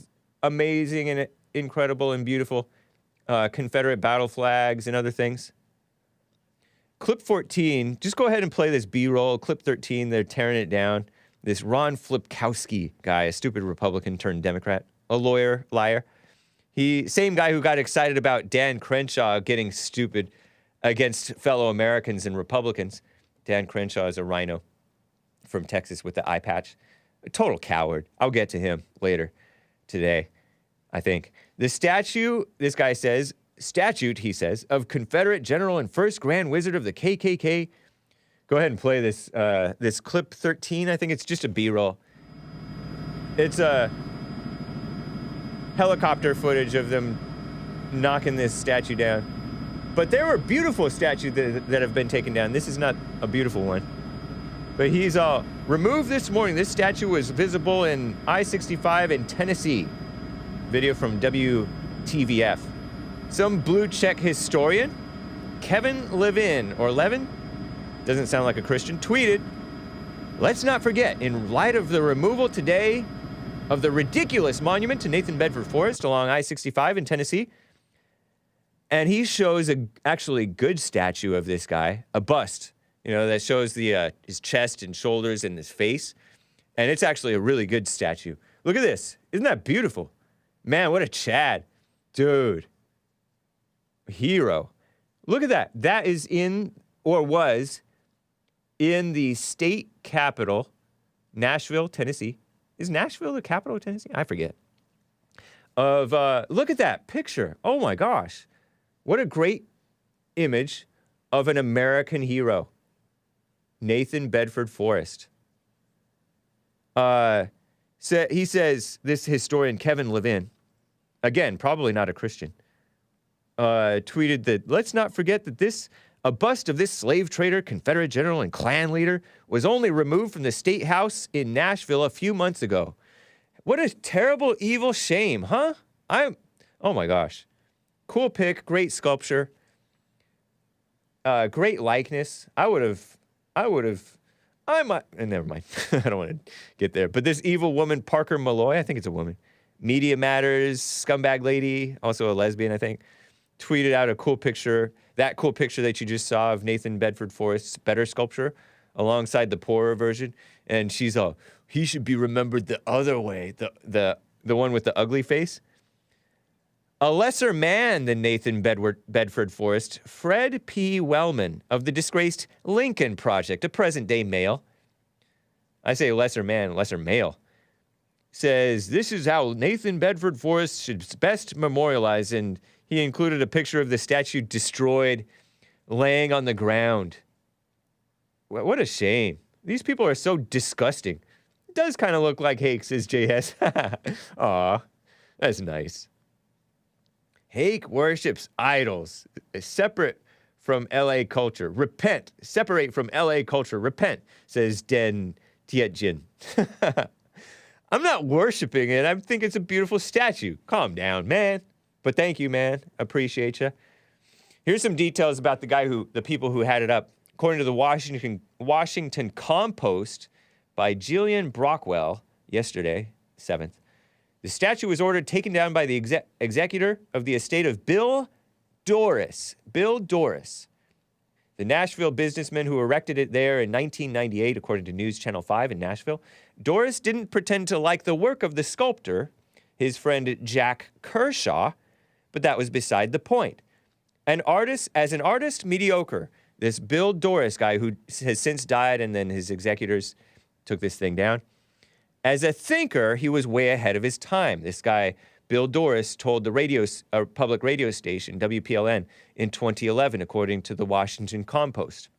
amazing and incredible and beautiful Confederate battle flags and other things. Clip 14, just go ahead and play this B-roll. Clip 13, they're tearing it down. This Ron Flipkowski guy, a stupid Republican turned Democrat, a liar. Same guy who got excited about Dan Crenshaw getting stupid against fellow Americans and Republicans. Dan Crenshaw is a RINO from Texas with the eye patch. A total coward. I'll get to him later today, I think. The statue, this guy says, he says, of Confederate General and First Grand Wizard of the KKK. Go ahead and play this this clip 13. I think it's just a B-roll. It's a helicopter footage of them knocking this statue down. But there were beautiful statues that have been taken down. This is not a beautiful one. But he's removed this morning. This statue was visible in I-65 in Tennessee. Video from WTVF. Some blue check historian, Kevin Levin, doesn't sound like a Christian, tweeted, "Let's not forget, in light of the removal today of the ridiculous monument to Nathan Bedford Forrest along I-65 in Tennessee," and he shows a actually good statue of this guy, a bust, that shows his chest and shoulders and his face, and it's actually a really good statue. Look at this. Isn't that beautiful? Man, what a Chad. Dude. Hero. Look at that. That is was in the state capital, Nashville, Tennessee. Is Nashville the capital of Tennessee? I forget. Look at that picture. Oh my gosh. What a great image of an American hero. Nathan Bedford Forrest. He says, this historian Kevin Levin, again, probably not a Christian, tweeted that, let's not forget that a bust of this slave trader, Confederate general, and Klan leader was only removed from the State House in Nashville a few months ago. What a terrible, evil shame, huh? Oh my gosh. Cool pic, great sculpture, great likeness. Never mind. I don't want to get there. But this evil woman, Parker Malloy, I think it's a woman, Media Matters, scumbag lady, also a lesbian, I think, tweeted out a cool picture, that cool picture that you just saw of Nathan Bedford Forrest's better sculpture alongside the poorer version. And she's all, he should be remembered the other way, the one with the ugly face. A lesser man than Nathan Bedford Forrest, Fred P. Wellman of the disgraced Lincoln Project, a present-day male. I say lesser man, lesser male. Says, this is how Nathan Bedford Forrest should best memorialize, and he included a picture of the statue destroyed, laying on the ground. What a shame. These people are so disgusting. It does kind of look like Hake, says JS. Aw, that's nice. Hake worships idols, separate from LA culture. Repent. Separate from LA culture. Repent, says Den Tietjin. I'm not worshiping it. I think it's a beautiful statue. Calm down, man. But thank you, man. Appreciate you. Here's some details about the people who had it up. According to the Washington Compost by Jillian Brockwell yesterday, 7th. The statue was ordered taken down by the executor of the estate of Bill Doris. Bill Doris, the Nashville businessman who erected it there in 1998, according to News Channel 5 in Nashville. Doris didn't pretend to like the work of the sculptor, his friend Jack Kershaw, but that was beside the point. As an artist, mediocre. This Bill Doris guy who has since died and then his executors took this thing down. As a thinker, he was way ahead of his time. This guy, Bill Doris, told the public radio station, WPLN, in 2011, according to the Washington Compost.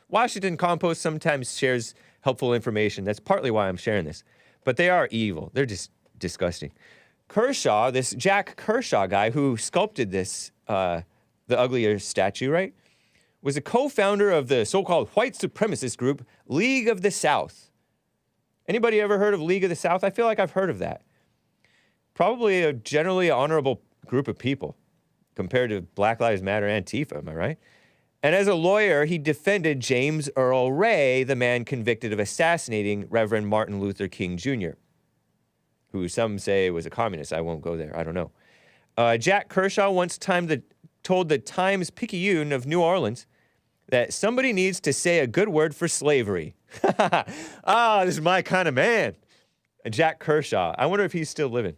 Washington Compost sometimes shares helpful information. That's partly why I'm sharing this. But they are evil. They're just disgusting. Kershaw, this Jack Kershaw guy who sculpted this, the uglier statue, right, was a co-founder of the so-called white supremacist group, League of the South. Anybody ever heard of League of the South? I feel like I've heard of that. Probably a generally honorable group of people compared to Black Lives Matter, Antifa, am I right? And as a lawyer, he defended James Earl Ray, the man convicted of assassinating Reverend Martin Luther King Jr., who some say was a communist. I won't go there. I don't know. Jack Kershaw once told the Times-Picayune of New Orleans that somebody needs to say a good word for slavery. This is my kind of man. Jack Kershaw. I wonder if he's still living.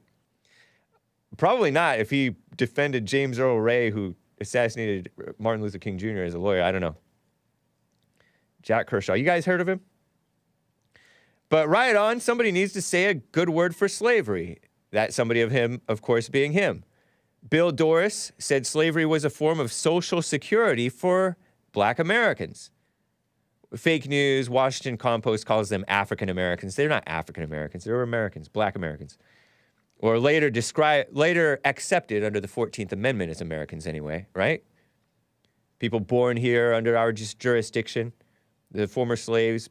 Probably not if he defended James Earl Ray, who assassinated Martin Luther King Jr. as a lawyer. I don't know. Jack Kershaw. You guys heard of him? But right on, somebody needs to say a good word for slavery. That somebody of him, of course, being him. Bill Doris said slavery was a form of social security for Black Americans. Fake news, Washington Compost calls them African Americans. They're not African Americans. They're Americans, Black Americans. Or later accepted under the 14th Amendment as Americans anyway, right? People born here under our jurisdiction. The former slaves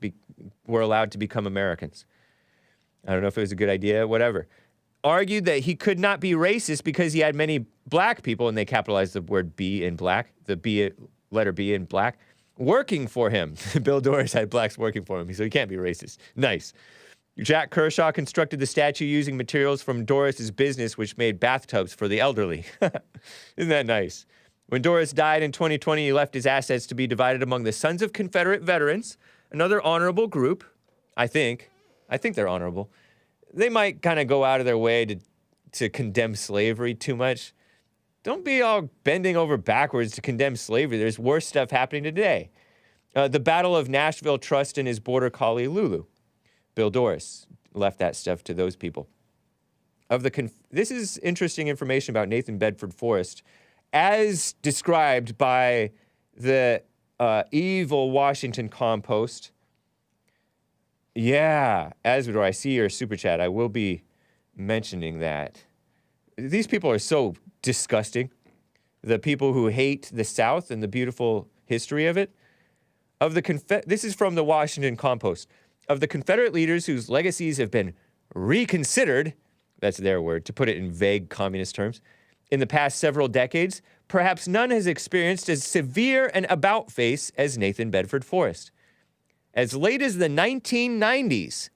were allowed to become Americans. I don't know if it was a good idea, whatever. Argued that he could not be racist because he had many black people, and they capitalized the word B in black, letter B in black, working for him. Bill Doris had blacks working for him, so he can't be racist. Nice. Jack Kershaw constructed the statue using materials from Doris's business, which made bathtubs for the elderly. Isn't that nice? When Doris died in 2020, he left his assets to be divided among the Sons of Confederate Veterans, another honorable group. I think they're honorable. They might kind of go out of their way to condemn slavery too much. Don't be all bending over backwards to condemn slavery. There's worse stuff happening today. The Battle of Nashville Trust and his border collie, Lulu. Bill Doris left that stuff to those people. This is interesting information about Nathan Bedford Forrest, as described by the evil Washington compost. Yeah, Asmodor, I see your super chat. I will be mentioning that. These people are so disgusting. The people who hate the South and the beautiful history of it. This is from the Washington Compost. Of the Confederate leaders whose legacies have been reconsidered, that's their word, to put it in vague communist terms, in the past several decades, perhaps none has experienced as severe an about-face as Nathan Bedford Forrest. As late as the 1990s,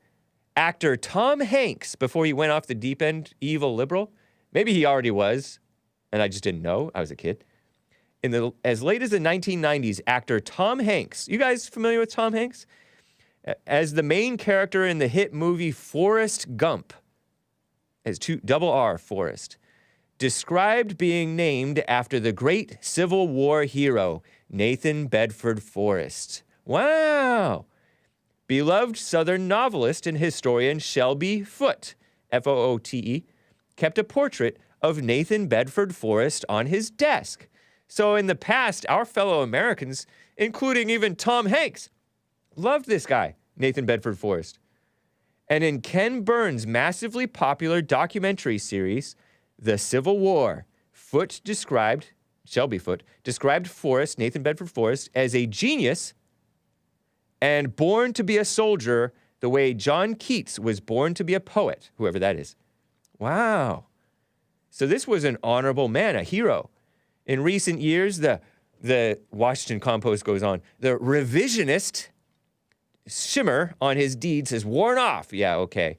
actor Tom Hanks, before he went off the deep end evil liberal, maybe he already was, and I just didn't know, I was a kid. As late as the 1990s, actor Tom Hanks, you guys familiar with Tom Hanks? As the main character in the hit movie Forrest Gump, as double R, Forrest, described being named after the great Civil War hero, Nathan Bedford Forrest. Wow! Beloved Southern novelist and historian Shelby Foote, Foote, kept a portrait of Nathan Bedford Forrest on his desk. So in the past, our fellow Americans, including even Tom Hanks, loved this guy, Nathan Bedford Forrest. And in Ken Burns' massively popular documentary series, The Civil War, Shelby Foote, described Forrest, Nathan Bedford Forrest, as a genius and born to be a soldier the way John Keats was born to be a poet, whoever that is. Wow. So this was an honorable man, a hero. In recent years, the Washington Compost goes on, the revisionist shimmer on his deeds has worn off. Yeah, okay.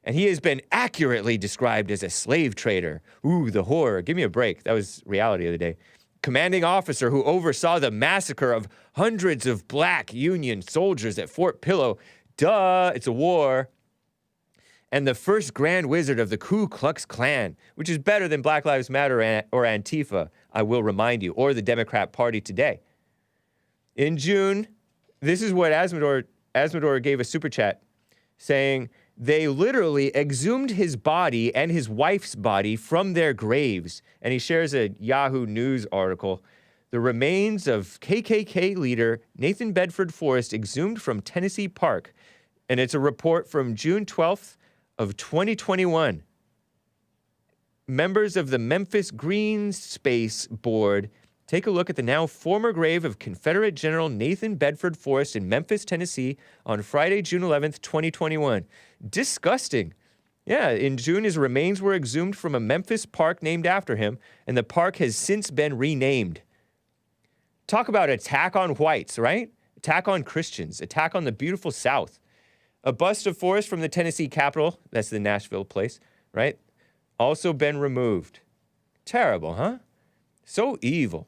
And he has been accurately described as a slave trader. Ooh, the horror. Give me a break. That was reality of the day. Commanding officer who oversaw the massacre of hundreds of black Union soldiers at Fort Pillow. Duh, it's a war. And the first Grand Wizard of the Ku Klux Klan, which is better than Black Lives Matter or Antifa, I will remind you, or the Democrat Party today. In June, this is what Asmodor gave a super chat, saying they literally exhumed his body and his wife's body from their graves. And he shares a Yahoo News article. The remains of KKK leader Nathan Bedford Forrest exhumed from Tennessee Park. And it's a report from June 12th of 2021. Members of the Memphis Green Space Board take a look at the now former grave of Confederate General Nathan Bedford Forrest in Memphis, Tennessee on Friday, June 11th, 2021. Disgusting. Yeah, in June, his remains were exhumed from a Memphis park named after him, and the park has since been renamed. Talk about attack on whites, right? Attack on Christians, attack on the beautiful South. A bust of Forrest from the Tennessee Capitol, that's the Nashville place, right? Also been removed. Terrible, huh? So evil.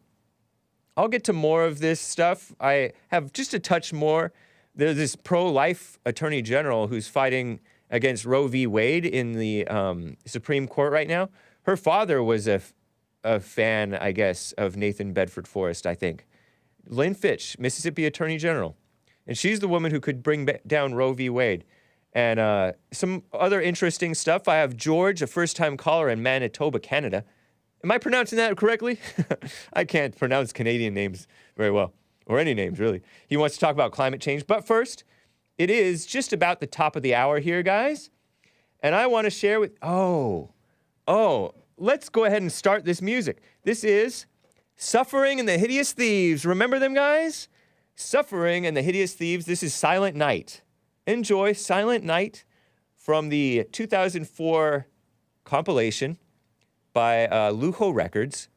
I'll get to more of this stuff. I have just a touch more. There's this pro-life attorney general who's fighting against Roe v. Wade in the Supreme Court right now. Her father was a fan, I guess, of Nathan Bedford Forrest, I think. Lynn Fitch, Mississippi Attorney General. And she's the woman who could bring down Roe v. Wade. And some other interesting stuff. I have George, a first-time caller in Manitoba, Canada. Am I pronouncing that correctly? I can't pronounce Canadian names very well, or any names, really. He wants to talk about climate change. But first, it is just about the top of the hour here, guys. And I want to share with... let's go ahead and start this music. This is Suffering and the Hideous Thieves. Remember them, guys? Suffering and the Hideous Thieves. This is Silent Night. Enjoy Silent Night from the 2004 compilation by Lujo Records,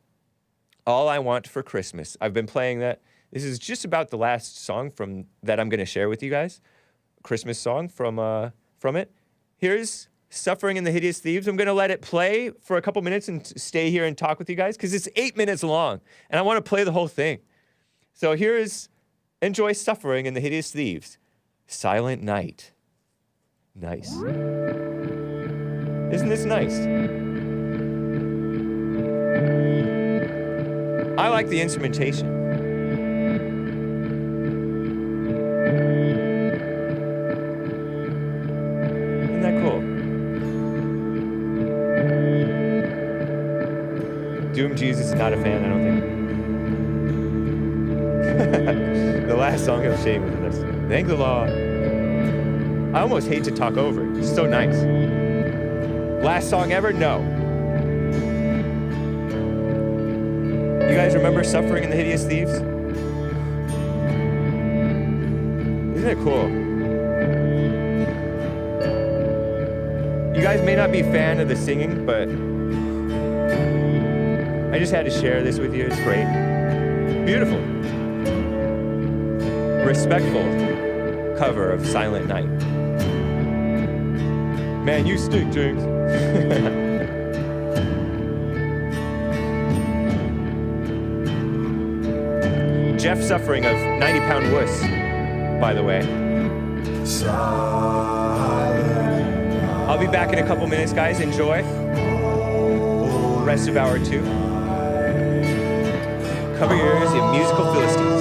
All I Want for Christmas. I've been playing that. This is just about the last song from that I'm going to share with you guys. Christmas song from it. Here's Suffering and the Hideous Thieves. I'm going to let it play for a couple minutes and stay here and talk with you guys because it's 8 minutes long, and I want to play the whole thing. So here's Enjoy Suffering and the Hideous Thieves. Silent Night. Nice. Isn't this nice? I like the instrumentation. Isn't that cool? Doom Jesus is not a fan, I don't think. last song of Shame with us. Thank the law. I almost hate to talk over it. It's so nice. Last song ever? No. You guys remember Suffering and the Hideous Thieves? Isn't it cool? You guys may not be a fan of the singing, but I just had to share this with you. It's great. Beautiful. Respectful cover of Silent Night. Man, you stink, James. Jeff Suffering of 90-Pound Wuss, by the way. I'll be back in a couple minutes, guys. Enjoy. Rest of hour 2. Cover your ears in musical Philistines.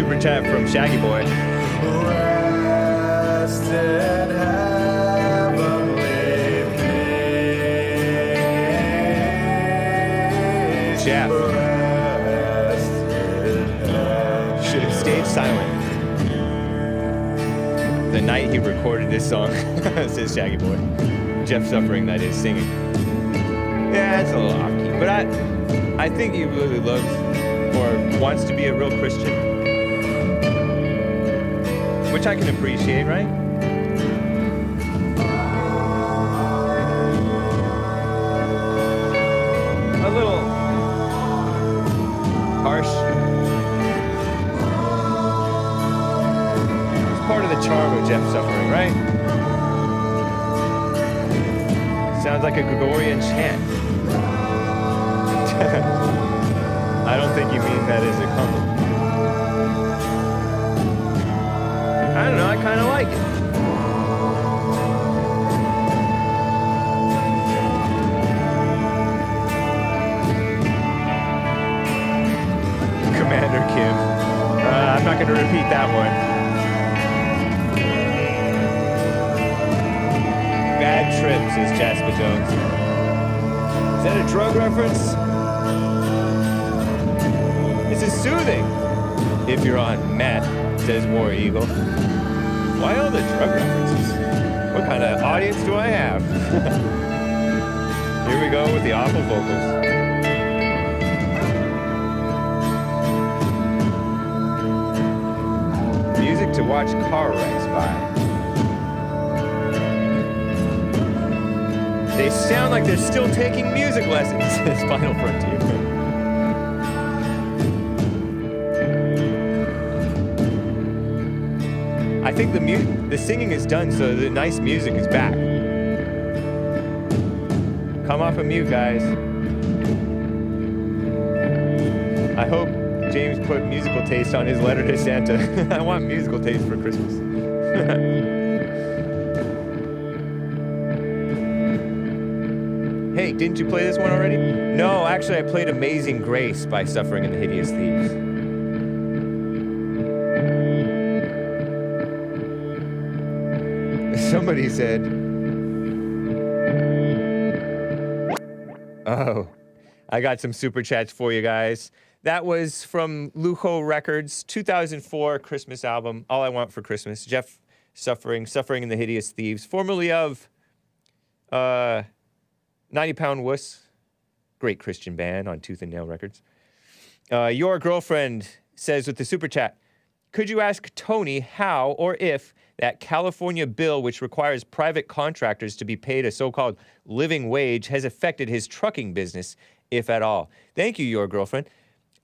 Super chat from Shaggy Boy. Jeff should have stayed silent the night he recorded this song, says Shaggy Boy. Jeff Suffering, that is, singing. Yeah, it's a little off-key, but I think he really loves or wants to be a real Christian, which I can appreciate, right? A little harsh. It's part of the charm of Jeff Suffering, right? Sounds like a Gregorian chant. I don't think you mean that as a compliment. I don't know, I kind of like it. Commander Kim. I'm not going to repeat that one. Bad trip, says Jasper Jones. Is that a drug reference? This is soothing. If you're on meth, says War Eagle. Why all the drug references? What kind of audience do I have? Here we go with the awful vocals. Music to watch car wrecks by. They sound like they're still taking music lessons, says Final Frontier. I think the singing is done, so the nice music is back. Come off of mute, guys. I hope James put musical taste on his letter to Santa. I want musical taste for Christmas. Hey, didn't you play this one already? No, actually I played Amazing Grace by Suffering and the Hideous Thieves. Somebody said, oh, I got some super chats for you guys. That was from Lujo Records, 2004 Christmas album, All I Want for Christmas. Jeff Suffering and the Hideous Thieves, formerly of 90 Pound Wuss, great Christian band on Tooth and Nail Records. Your girlfriend says with the super chat, could you ask Tony how or if that California bill which requires private contractors to be paid a so-called living wage has affected his trucking business, if at all? Thank you, your girlfriend.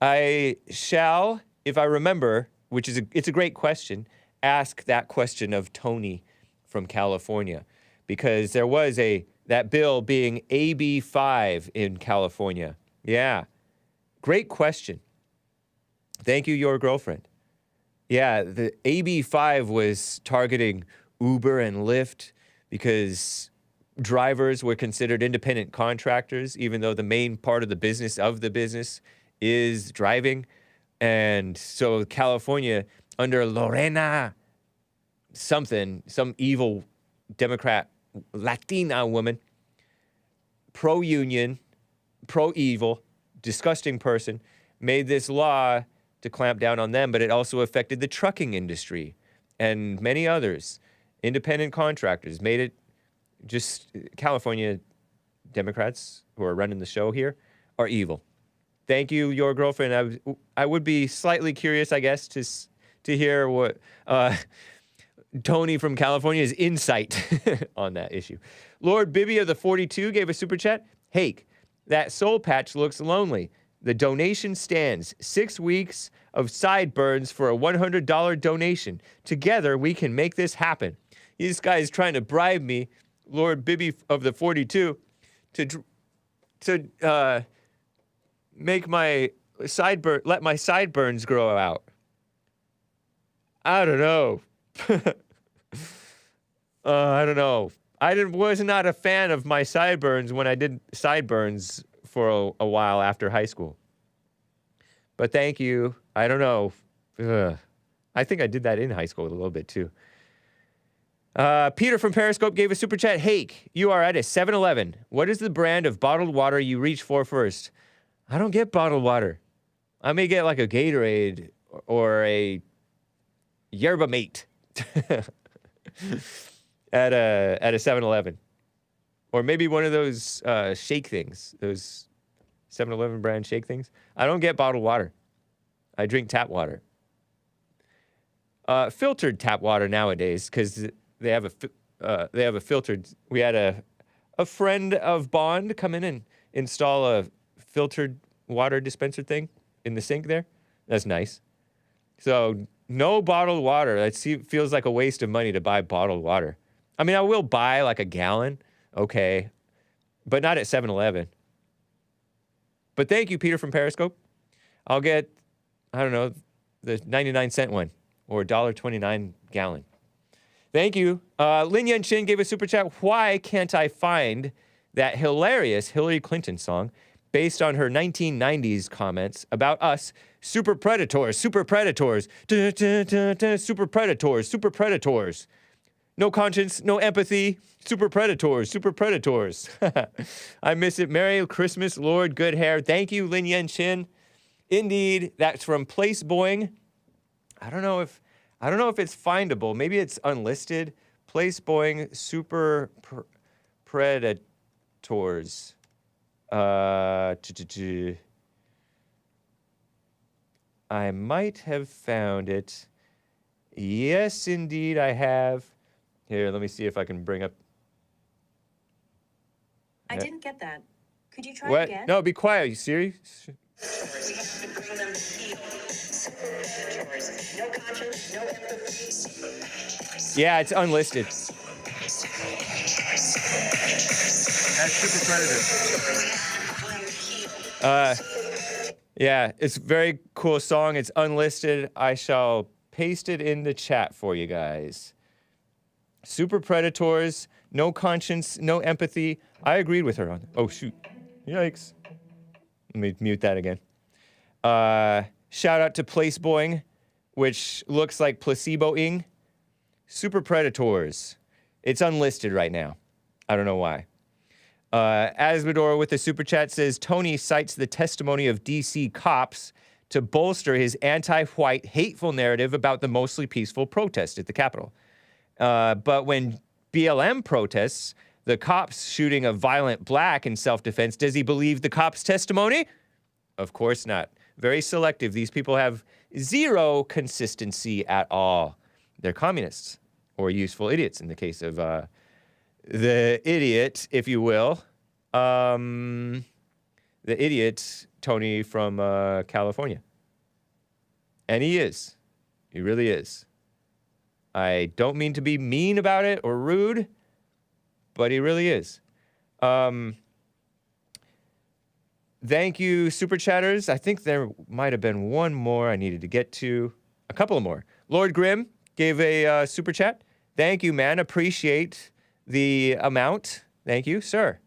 I shall, if I remember, which is it's a great question, ask that question of Tony from California, because there was that bill being AB 5 in California. Yeah, great question. Thank you, your girlfriend. Yeah, the AB 5 was targeting Uber and Lyft because drivers were considered independent contractors, even though the main part of the business is driving. And so California, under Lorena something, some evil Democrat Latina woman, pro-union, pro-evil, disgusting person, made this law to clamp down on them, but it also affected the trucking industry and many others. Independent contractors made it just, California Democrats who are running the show here are evil. Thank you, your girlfriend. I would be slightly curious, I guess, to hear what Tony from California's insight on that issue. Lord Bibby of the 42 gave a super chat. Hake, that soul patch looks lonely. The donation stands. 6 weeks of sideburns for a $100 donation. Together, we can make this happen. This guy is trying to bribe me, Lord Bibby of the 42, to make my let my sideburns grow out. I don't know. I don't know. Was not a fan of my sideburns when I did sideburns for a while after high school. But thank you. I don't know. I think I did that in high school a little bit too. Peter from Periscope gave a super chat. Hake, you are at a 7-Eleven. What is the brand of bottled water you reach for first? I don't get bottled water. I may get like a Gatorade or a Yerba Mate at a 7-Eleven. Or maybe one of those shake things, those 7-Eleven brand shake things. I don't get bottled water. I drink tap water. Filtered tap water nowadays, because they have a filtered. We had a friend of Bond come in and install a filtered water dispenser thing in the sink there. That's nice. So no bottled water. That feels like a waste of money to buy bottled water. I mean, I will buy like a gallon, okay, but not at 7-Eleven. But thank you, Peter from Periscope. I'll get, I don't know, the 99-cent one or $1.29 gallon. Thank you. Lynn Yen gave a super chat. Why can't I find that hilarious Hillary Clinton song based on her 1990s comments about us super predators, super predators, super predators, super predators. No conscience, no empathy, super predators, super predators. I miss it. Merry Christmas, Lord Good Hair. Thank you, Lin Yen Chin. Indeed, that's from Place Boing. I don't know if it's findable. Maybe it's unlisted. Place Boing, super predators. I might have found it. Yes, indeed, I have. Here, let me see if I can bring up. I didn't get that. Could you try What? again? No, be quiet. Are you serious? Yeah, it's unlisted. That's super predator. Yeah, it's a very cool song. It's unlisted. I shall paste it in the chat for you guys. Super predators, no conscience, no empathy. I agreed with her on it. Oh, shoot. Yikes. Let me mute that again. Shout out to Place Boing, which looks like placebo-ing. Super predators. It's unlisted right now. I don't know why. Asmodor with the super chat says, Tony cites the testimony of DC cops to bolster his anti-white hateful narrative about the mostly peaceful protest at the Capitol. But when BLM protests, the cops shooting a violent black in self-defense, does he believe the cops' testimony? Of course not. Very selective. These people have zero consistency at all. They're communists or useful idiots in the case of the idiot, if you will. The idiot, Tony from California. And he is. He really is. I don't mean to be mean about it or rude, but he really is. Thank you, Super Chatters. I think there might have been one more I needed to get to. A couple more. Lord Grimm gave a Super Chat. Thank you, man. Appreciate the amount. Thank you, sir,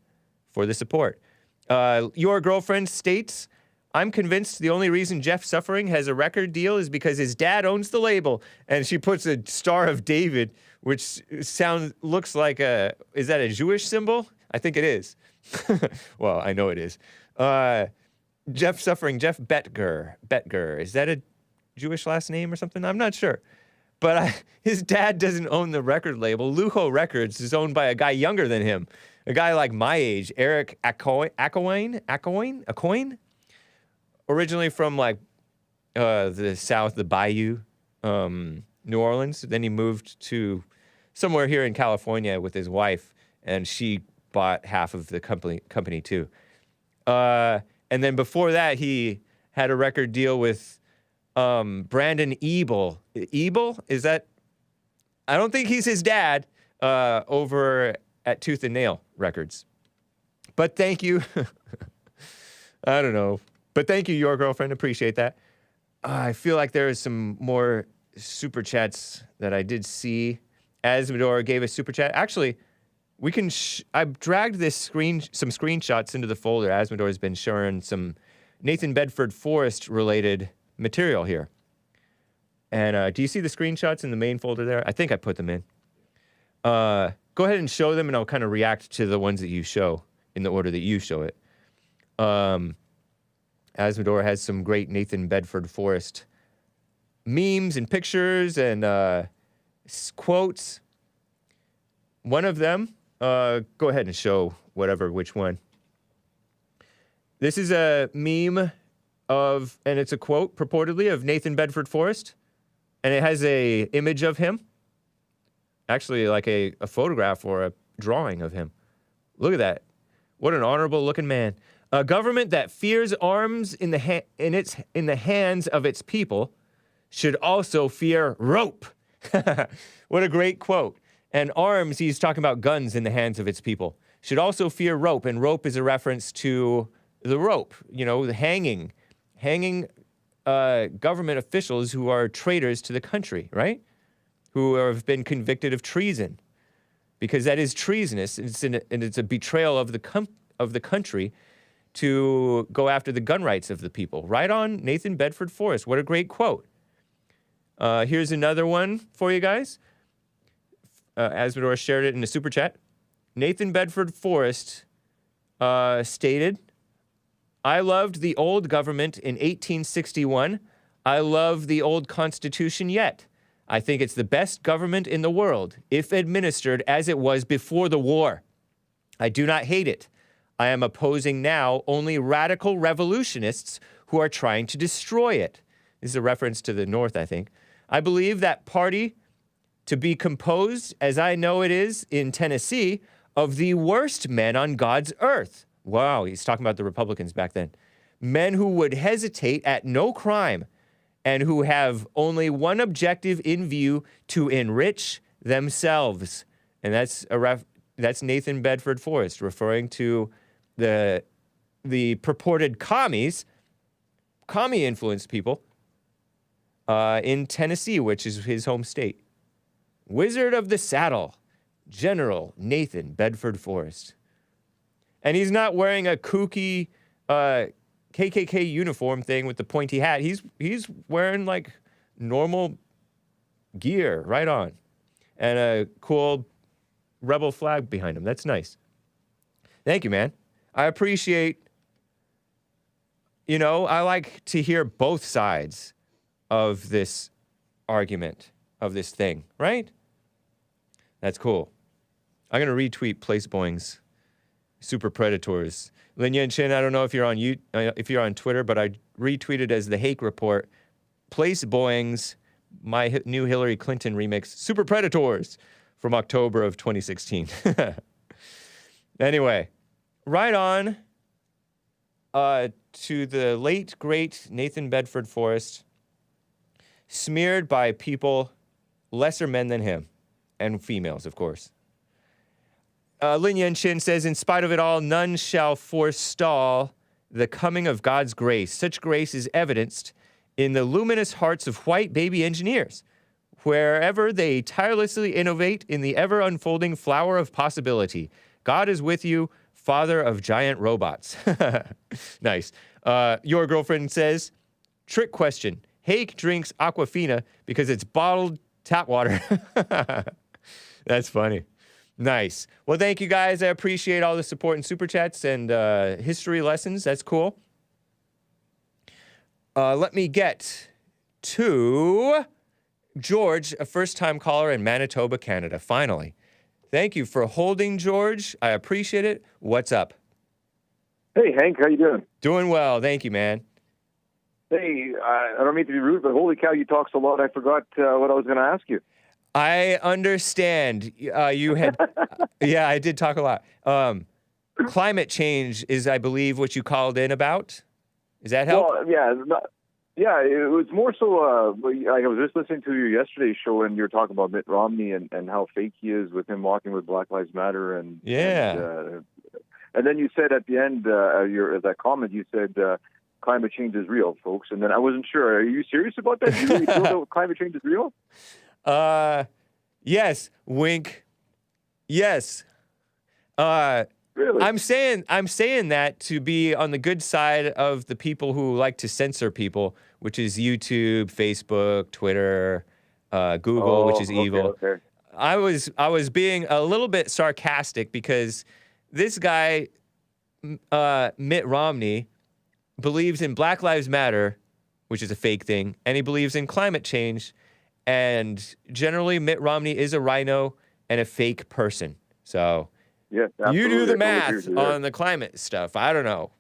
for the support. Your girlfriend states, I'm convinced the only reason Jeff Suffering has a record deal is because his dad owns the label. And she puts a Star of David, which looks like is that a Jewish symbol? I think it is. Well, I know it is. Jeff Suffering, Jeff Betger. Is that a Jewish last name or something? I'm not sure. But his dad doesn't own the record label. Lujo Records is owned by a guy younger than him. A guy like my age, Eric Acoyne? Originally from like the south, the Bayou, New Orleans. Then he moved to somewhere here in California with his wife, and she bought half of the company too. And then before that, he had a record deal with Brandon Ebel. Ebel? Is that? I don't think he's his dad over at Tooth and Nail Records. But thank you. I don't know. But thank you, your girlfriend. Appreciate that. I feel like there is some more super chats that I did see. Asmodor gave a super chat. Actually, we can. I've dragged some screenshots into the folder. Asmodor has been sharing some Nathan Bedford Forrest related material here. And do you see the screenshots in the main folder there? I think I put them in. Go ahead and show them, and I'll kind of react to the ones that you show in the order that you show it. Azzmador has some great Nathan Bedford Forrest memes and pictures and quotes. One of them, go ahead and show which one. This is a meme and it's a quote purportedly of Nathan Bedford Forrest, and it has a image of him, actually like a photograph or a drawing of him. Look at that. What an honorable looking man. A government that fears arms in the hands of its people should also fear rope. What a great quote. And arms, he's talking about guns in the hands of its people. Should also fear rope, and rope is a reference to the rope, the hanging government officials who are traitors to the country, right? Who have been convicted of treason, because that is treasonous, and it's a betrayal of the country to go after the gun rights of the people. Right on, Nathan Bedford Forrest. What a great quote. Here's another one for you guys. Azzmador shared it in the super chat. Nathan Bedford Forrest stated, "I loved the old government in 1861. I love the old Constitution yet. I think it's the best government in the world, if administered as it was before the war. I do not hate it. I am opposing now only radical revolutionists who are trying to destroy it." This is a reference to the North, I think. "I believe that party to be composed, as I know it is in Tennessee, of the worst men on God's earth." Wow, he's talking about the Republicans back then. "Men who would hesitate at no crime and who have only one objective in view, to enrich themselves." And that's Nathan Bedford Forrest referring to the purported commies, commie-influenced people in Tennessee, which is his home state. Wizard of the Saddle, General Nathan Bedford Forrest. And he's not wearing a kooky KKK uniform thing with the pointy hat. He's wearing like normal gear, right on. And a cool rebel flag behind him. That's nice. Thank you, man. I appreciate, I like to hear both sides of this argument, of this thing, right? That's cool. I'm going to retweet Place Boing's Super Predators. Lynn Yen Chin, I don't know if you're on Twitter, but I retweeted as the Hake Report Place Boing's my new Hillary Clinton remix, Super Predators, from October of 2016. Anyway, right on to the late, great Nathan Bedford Forrest, smeared by people lesser men than him, and females, of course. Lin Yen Chin says, "In spite of it all, none shall forestall the coming of God's grace. Such grace is evidenced in the luminous hearts of white baby engineers, wherever they tirelessly innovate in the ever-unfolding flower of possibility. God is with you, father of giant robots." Nice. Your girlfriend says, "Trick question. Hake drinks Aquafina because it's bottled tap water." That's funny. Nice. Well, thank you guys. I appreciate all the support and super chats and history lessons. That's cool. Let me get to George, a first-time caller in Manitoba, Canada. Finally. Thank you for holding, George. I appreciate it. What's up? Hey, Hank. How you doing? Doing well. Thank you, man. Hey, I don't mean to be rude, but holy cow, you talk so lot, I forgot what I was going to ask you. I understand. You had, yeah, I did talk a lot. Climate change is, I believe, what you called in about. Does that help? Well, yeah, it was more so. I was just listening to your yesterday's show, and you were talking about Mitt Romney and how fake he is with him walking with Black Lives Matter, and and then you said at the end, that comment, you said climate change is real, folks, and then I wasn't sure. Are you serious about that? Do you really feel that climate change is real? Yes. Wink. Yes. Really? I'm saying that to be on the good side of the people who like to censor people, which is YouTube, Facebook, Twitter, Google, which is evil. Okay. I was being a little bit sarcastic because this guy, Mitt Romney, believes in Black Lives Matter, which is a fake thing, and he believes in climate change. And generally, Mitt Romney is a RINO and a fake person. So Yes, you do the absolutely. I totally agree with math you there. on the climate stuff. I don't know.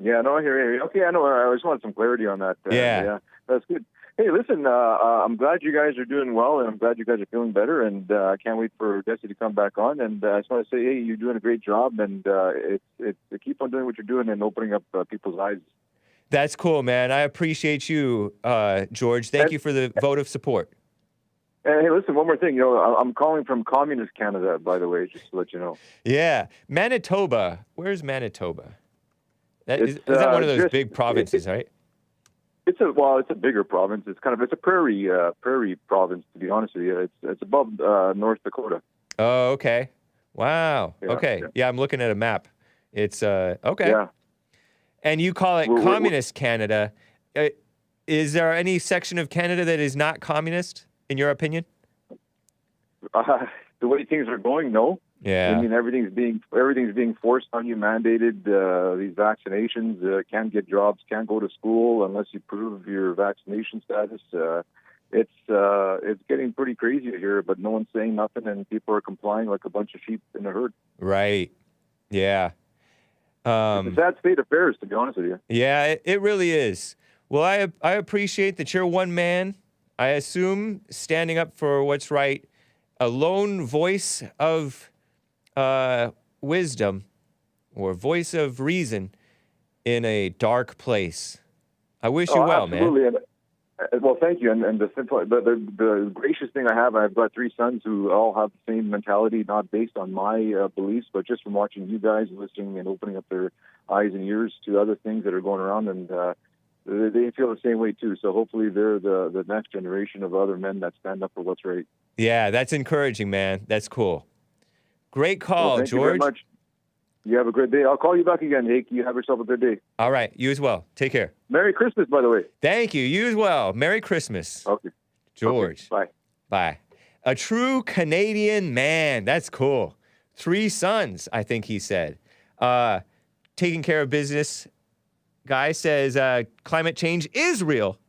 Yeah, no, I hear you. Okay, I know. I just wanted some clarity on that. Yeah. That's good. Hey, listen, I'm glad you guys are doing well, and I'm glad you guys are feeling better, and I can't wait for Desi to come back on. And I just want to say, hey, you're doing a great job, and it's keep on doing what you're doing and opening up people's eyes. That's cool, man. I appreciate you, George. Thank you for the vote of support. And hey, listen, one more thing. I'm calling from Communist Canada, by the way, just to let you know. Yeah. Manitoba. Where's Manitoba? Is that one of those big provinces, right? It's a bigger province. It's a prairie province, to be honest with you. It's above North Dakota. Oh, okay. Wow. Yeah, okay. Yeah, I'm looking at a map. It's okay. Yeah. And you call it Communist Canada. Is there any section of Canada that is not communist, in your opinion? The way things are going, no. Yeah. I mean, everything's being forced on you, mandated. These vaccinations, can't get jobs, can't go to school unless you prove your vaccination status. It's getting pretty crazy here, but no one's saying nothing, and people are complying like a bunch of sheep in a herd. Right. Yeah. It's a sad state of affairs, to be honest with you. Yeah, it really is. Well, I appreciate that you're one man, I assume, standing up for what's right, a lone voice of wisdom or voice of reason in a dark place. I wish you well, absolutely. man. Well, thank you. And the gracious thing I've got 3 sons who all have the same mentality, not based on my beliefs, but just from watching you guys, listening and opening up their eyes and ears to other things that are going around, and they feel the same way too. So hopefully they're the next generation of other men that stand up for what's right. Yeah, that's encouraging, man. That's cool. Great call, thank George. you very much. You have a great day. I'll call you back again, Hake. You have yourself a good day. All right. You as well. Take care. Merry Christmas, by the way. Thank you. You as well. Merry Christmas. Okay. George. Okay. Bye. A true Canadian man. That's cool. 3 sons, I think he said. Taking care of business. Guy says climate change is real.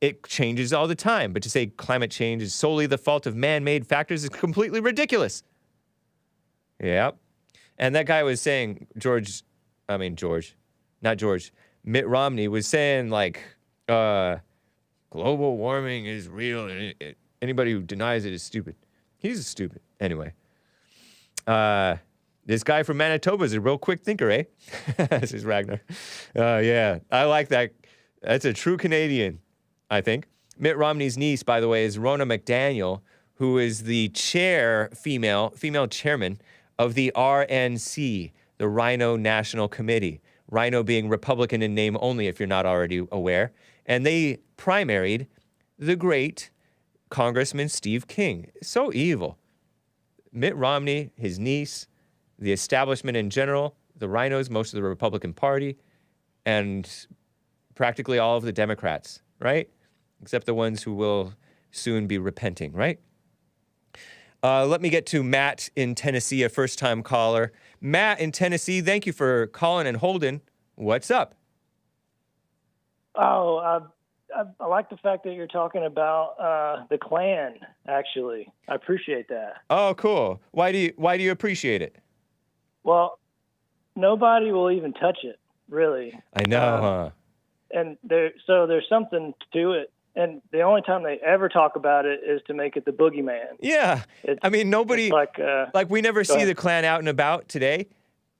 It changes all the time. But to say climate change is solely the fault of man-made factors is completely ridiculous. Yep. And that guy was saying, Mitt Romney was saying, like, global warming is real, and anybody who denies it is stupid. He's stupid. Anyway. This guy from Manitoba is a real quick thinker, eh? This is Ragnar. Yeah, I like that. That's a true Canadian, I think. Mitt Romney's niece, by the way, is Ronna McDaniel, who is the female chairman of the RNC, the RINO National Committee. RINO being Republican in name only, if you're not already aware. And they primaried the great Congressman Steve King. So evil. Mitt Romney, his niece, the establishment in general, the RINOs, most of the Republican Party, and practically all of the Democrats, right? Except the ones who will soon be repenting, right? Let me get to Matt in Tennessee, a first-time caller. Matt in Tennessee, thank you for calling and holding. What's up? Oh, I like the fact that you're talking about the Klan, actually. I appreciate that. Oh, cool. Why do you appreciate it? Well, nobody will even touch it, really. I know, huh? And there's something to it. And the only time they ever talk about it is to make it the boogeyman. Yeah. I mean, nobody, like we never see the Klan out and about today.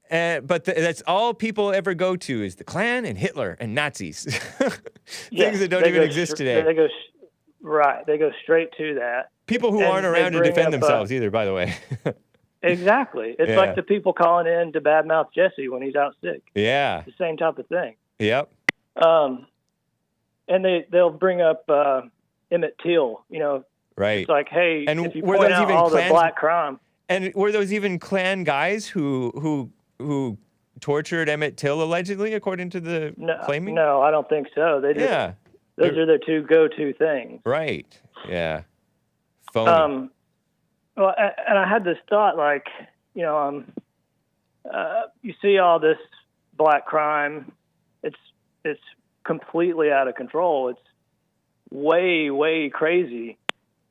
But that's all people ever go to is the Klan and Hitler and Nazis. Things that don't even exist today. They go straight to that. People who aren't around to defend themselves either, by the way. Exactly. It's like the people calling in to badmouth Jesse when he's out sick. Yeah. It's the same type of thing. Yep. And they'll bring up Emmett Till, Right. It's like, hey, and if you point out all the black crime. And were those even Klan guys who tortured Emmett Till allegedly, according to the claiming? No, I don't think so. Those are their 2 go-to things. Right. Yeah. Phony. Well, and I had this thought, like, you see all this black crime. It's completely out of control. It's way, way crazy.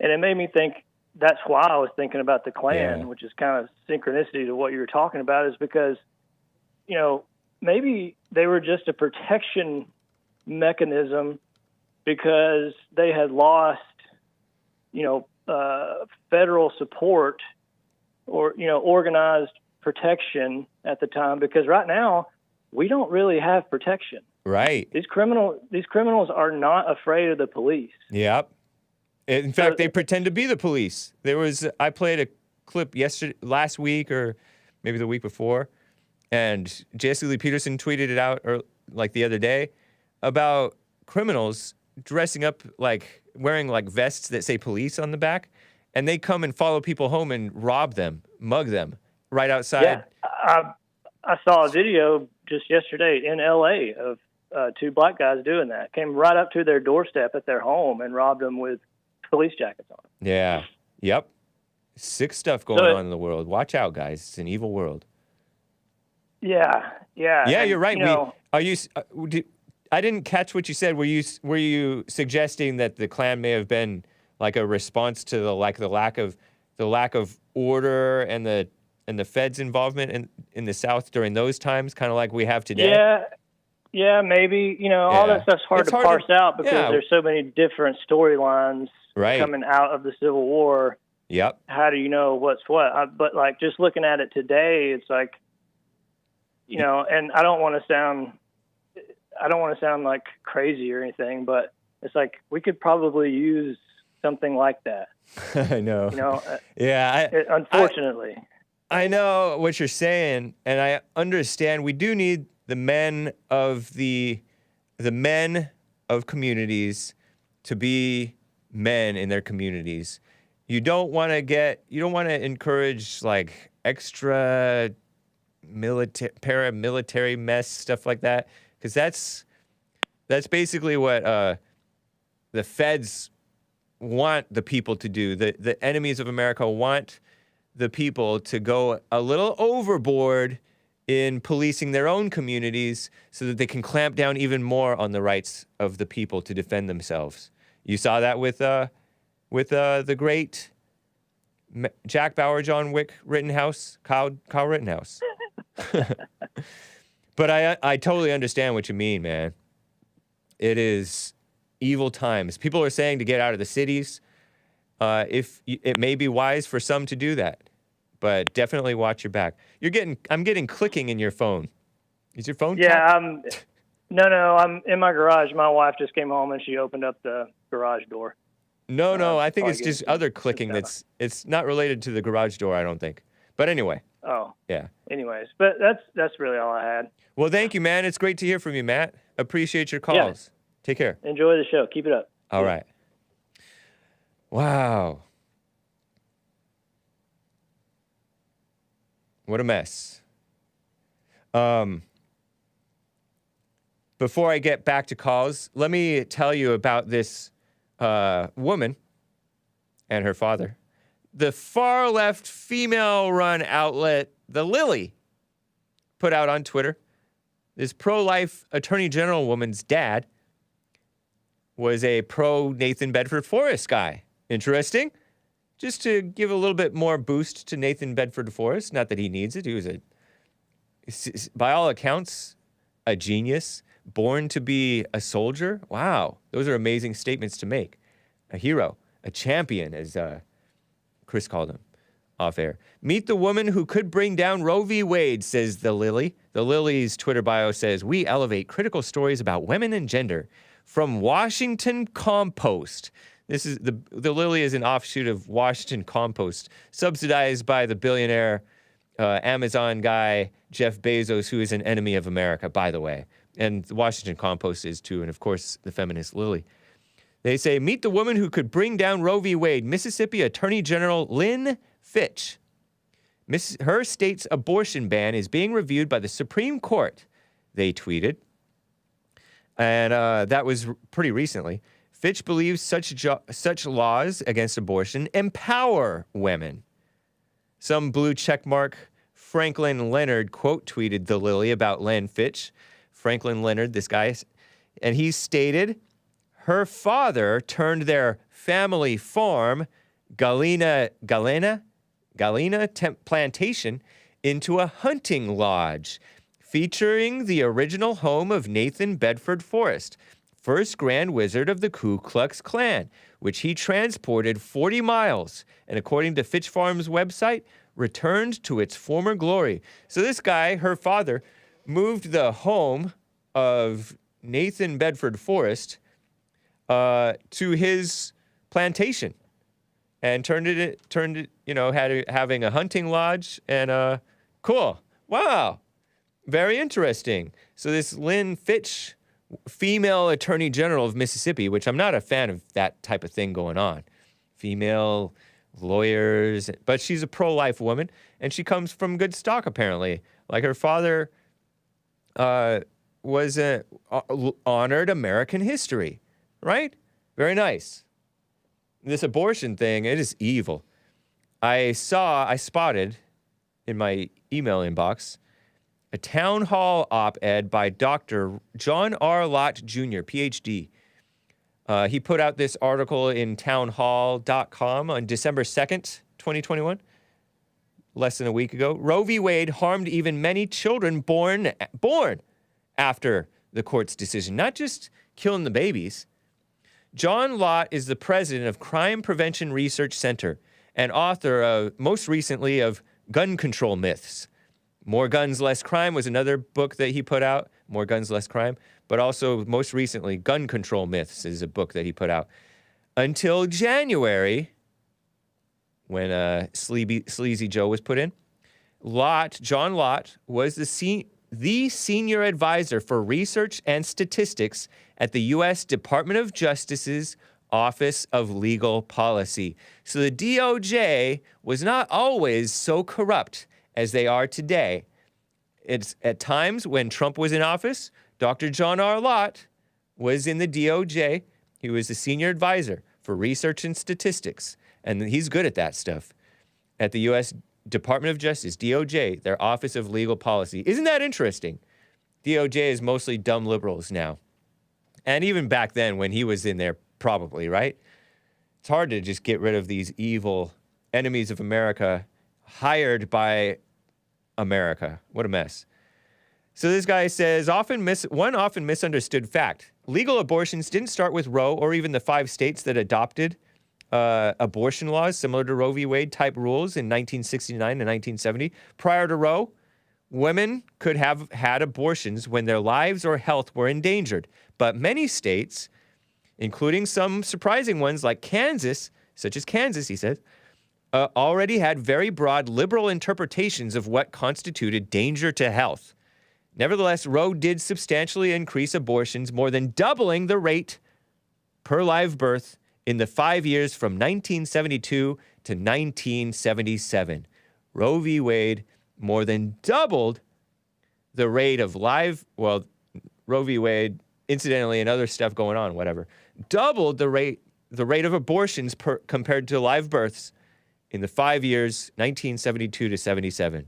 And it made me think, that's why I was thinking about the Klan, which is kind of synchronicity to what you were talking about, is because, maybe they were just a protection mechanism because they had lost, federal support or, organized protection at the time, because right now we don't really have protection. Right. These criminals are not afraid of the police. Yep. In fact, they pretend to be the police. I played a clip last week or maybe the week before, and Jesse Lee Peterson tweeted it out the other day about criminals dressing up wearing vests that say police on the back, and they come and follow people home and rob them, mug them right outside. Yeah, I saw a video just yesterday in L.A. of two black guys doing that. Came right up to their doorstep at their home and robbed them with police jackets on. Yeah. Yep. Sick stuff going on in the world. Watch out, guys. It's an evil world. Yeah. Yeah, and, you're right. I didn't catch what you said. Were you suggesting that the Klan may have been a response to the lack of order and the Fed's involvement in the South during those times, kind of like we have today? Yeah, maybe. All that stuff's hard to parse out because there's so many different storylines coming out of the Civil War. Yep. How do you know what's what? But just looking at it today, it's and I don't want to sound like crazy or anything, but it's we could probably use something like that. I know. Unfortunately. I know what you're saying, and I understand. We do need the men of communities to be men in their communities. You don't want to encourage extra paramilitary mess, stuff like that, because that's basically what the feds want the people to do. The enemies of America want the people to go a little overboard in policing their own communities so that they can clamp down even more on the rights of the people to defend themselves. You saw that with the great Jack Bauer, John Wick Rittenhouse, Kyle Rittenhouse. But I totally understand what you mean, man. It is evil times. People are saying to get out of the cities. If it may be wise for some to do that, but definitely watch your back. I'm getting clicking in your phone. Is your phone? Yeah, no, I'm in my garage. My wife just came home and she opened up the garage door. No, I think it's just other clicking it's not related to the garage door, I don't think. But anyway. Oh. Yeah. Anyways, but that's really all I had. Well, thank you, man. It's great to hear from you, Matt. Appreciate your calls. Yeah. Take care. Enjoy the show. Keep it up. All right. Wow. What a mess. Before I get back to calls, let me tell you about this woman and her father. The far-left female-run outlet, The Lily, put out on Twitter, this pro-life attorney general woman's dad was a pro-Nathan Bedford Forrest guy. Interesting. Just to give a little bit more boost to Nathan Bedford Forrest, not that he needs it. He was by all accounts, a genius, born to be a soldier. Wow, those are amazing statements to make. A hero, a champion, as Chris called him off air. Meet the woman who could bring down Roe v. Wade, says The Lily. The Lily's Twitter bio says, we elevate critical stories about women and gender from Washington Compost. This is the Lily is an offshoot of Washington Compost, subsidized by the billionaire Amazon guy Jeff Bezos, who is an enemy of America, by the way. And the Washington Compost is too, and of course the feminist Lily. They say, meet the woman who could bring down Roe v. Wade, Mississippi Attorney General Lynn Fitch. Her state's abortion ban is being reviewed by the Supreme Court, they tweeted. And that was pretty recently. Fitch believes such laws against abortion empower women. Some blue checkmark Franklin Leonard quote tweeted the Lily about Len Fitch. Franklin Leonard, this guy, and he stated, her father turned their family farm, Galena Plantation, into a hunting lodge, featuring the original home of Nathan Bedford Forrest, first Grand Wizard of the Ku Klux Klan, which he transported 40 miles, and according to Fitch Farm's website, returned to its former glory. So this guy, her father, moved the home of Nathan Bedford Forrest to his plantation and turned it, having a hunting lodge and cool. Wow. Very interesting. So this Lynn Fitch, female attorney general of Mississippi, which I'm not a fan of that type of thing going on. Female lawyers, but she's a pro-life woman, and she comes from good stock, apparently. Like her father was honored American history, right? Very nice. This abortion thing, it is evil. I spotted in my email inbox a town hall op-ed by Dr. John R. Lott Jr., PhD. He put out this article in townhall.com on December 2nd, 2021, less than a week ago. Roe v. Wade harmed even many children born after the court's decision, not just killing the babies. John Lott is the president of Crime Prevention Research Center and author, most recently, of Gun Control Myths. More Guns, Less Crime was another book that he put out. More Guns, Less Crime. But also, most recently, Gun Control Myths is a book that he put out. Until January, when Sleazy Joe was put in, John Lott, was the senior advisor for research and statistics at the U.S. Department of Justice's Office of Legal Policy. So the DOJ was not always so corrupt as they are today. It's at times when Trump was in office, Dr. John R. Lott was in the DOJ. He was the senior advisor for research and statistics, and he's good at that stuff. At the U.S. Department of Justice, DOJ, their Office of Legal Policy. Isn't that interesting? DOJ is mostly dumb liberals now. And even back then when he was in there, probably, right? It's hard to just get rid of these evil enemies of America hired by America. What a mess. So this guy says, one often misunderstood fact. Legal abortions didn't start with Roe or even the 5 states that adopted abortion laws similar to Roe v. Wade type rules in 1969 and 1970. Prior to Roe, women could have had abortions when their lives or health were endangered. But many states, including some surprising ones like Kansas, such as Kansas, he says, already had very broad liberal interpretations of what constituted danger to health. Nevertheless, Roe did substantially increase abortions, more than doubling the rate per live birth in the 5 years from 1972 to 1977. Roe v. Wade more than doubled the rate of Roe v. Wade, incidentally, and other stuff going on, whatever, doubled the rate of abortions compared to live births in the 5 years, 1972 to 77.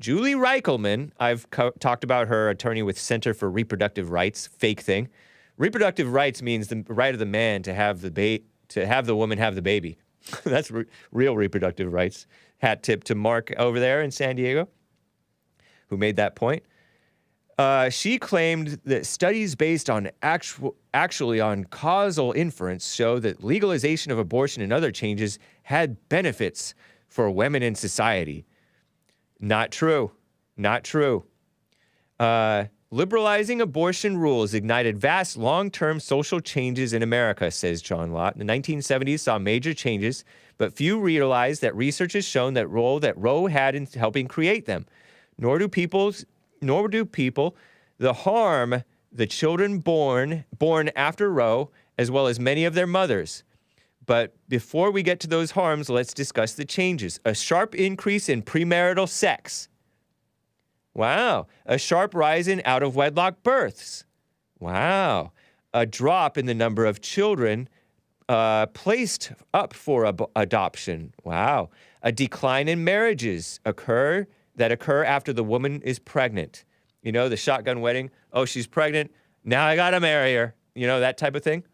Julie Reichelman, I've talked about her, attorney with Center for Reproductive Rights, fake thing. Reproductive rights means the right of the man to have the woman have the baby. That's real reproductive rights. Hat tip to Mark over there in San Diego, who made that point. She claimed that studies based on actually on causal inference show that legalization of abortion and other changes had benefits for women in society. Not true. Not true. Liberalizing abortion rules ignited vast long-term social changes in America, says John Lott. The 1970s saw major changes, but few realized that research has shown that role that Roe had in helping create them. Nor do people the harm the children born after Roe, as well as many of their mothers. But before we get to those harms, let's discuss the changes. A sharp increase in premarital sex. Wow. A sharp rise in out-of-wedlock births. Wow. A drop in the number of children placed up for adoption. Wow. A decline in marriages occur that occur after the woman is pregnant. You know, the shotgun wedding. Oh, she's pregnant. Now I got to marry her. You know, that type of thing.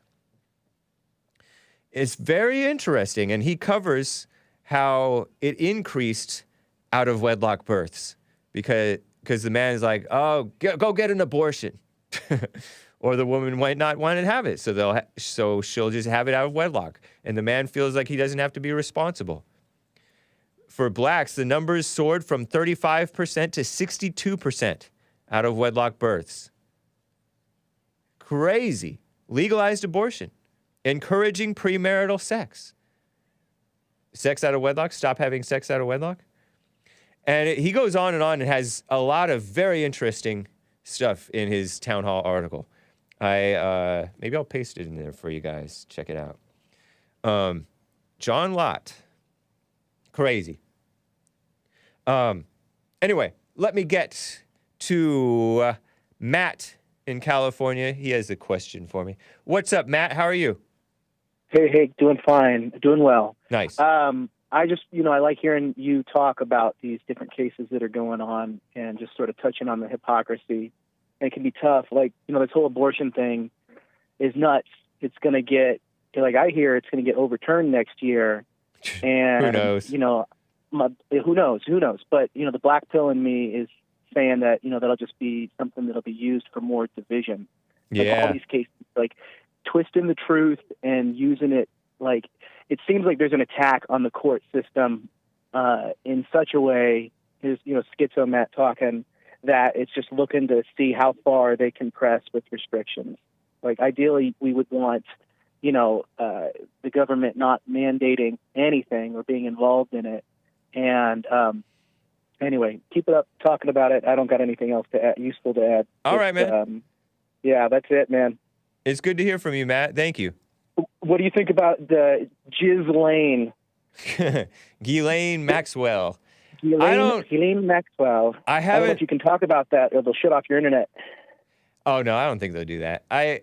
It's very interesting. And he covers how it increased out of wedlock births because the man is like, oh, go get an abortion. Or the woman might not want to have it. So she'll just have it out of wedlock. And the man feels like he doesn't have to be responsible. For blacks, the numbers soared from 35% to 62% out of wedlock births. Crazy. Legalized abortion. Encouraging premarital sex. Sex out of wedlock. Stop having sex out of wedlock. And he goes on and has a lot of very interesting stuff in his town hall article. Maybe I'll paste it in there for you guys. Check it out. John Lott. Crazy. Anyway, let me get to Matt in California. He has a question for me. What's up, Matt? How are you? Hey, doing fine. Doing well. Nice. I just, I like hearing you talk about these different cases that are going on and just sort of touching on the hypocrisy. And it can be tough. Like, this whole abortion thing is nuts. It's going to get, I hear it's going to get overturned next year. And, who knows? Who knows? But, the black pill in me is saying that, that'll just be something that'll be used for more division. Yeah. All these cases, twisting the truth and using it, it seems like there's an attack on the court system in such a way, is, Schizo Matt talking, that it's just looking to see how far they can press with restrictions. Ideally, we would want, the government not mandating anything or being involved in it. And anyway, keep it up talking about it. I don't got anything else to add, useful to add. All right, man. Yeah, that's it, man. It's good to hear from you, Matt. Thank you. What do you think about the Ghislaine? Ghislaine Maxwell. Ghislaine Maxwell. I don't know if you can talk about that or they'll shut off your internet. Oh, no, I don't think they'll do that. Okay.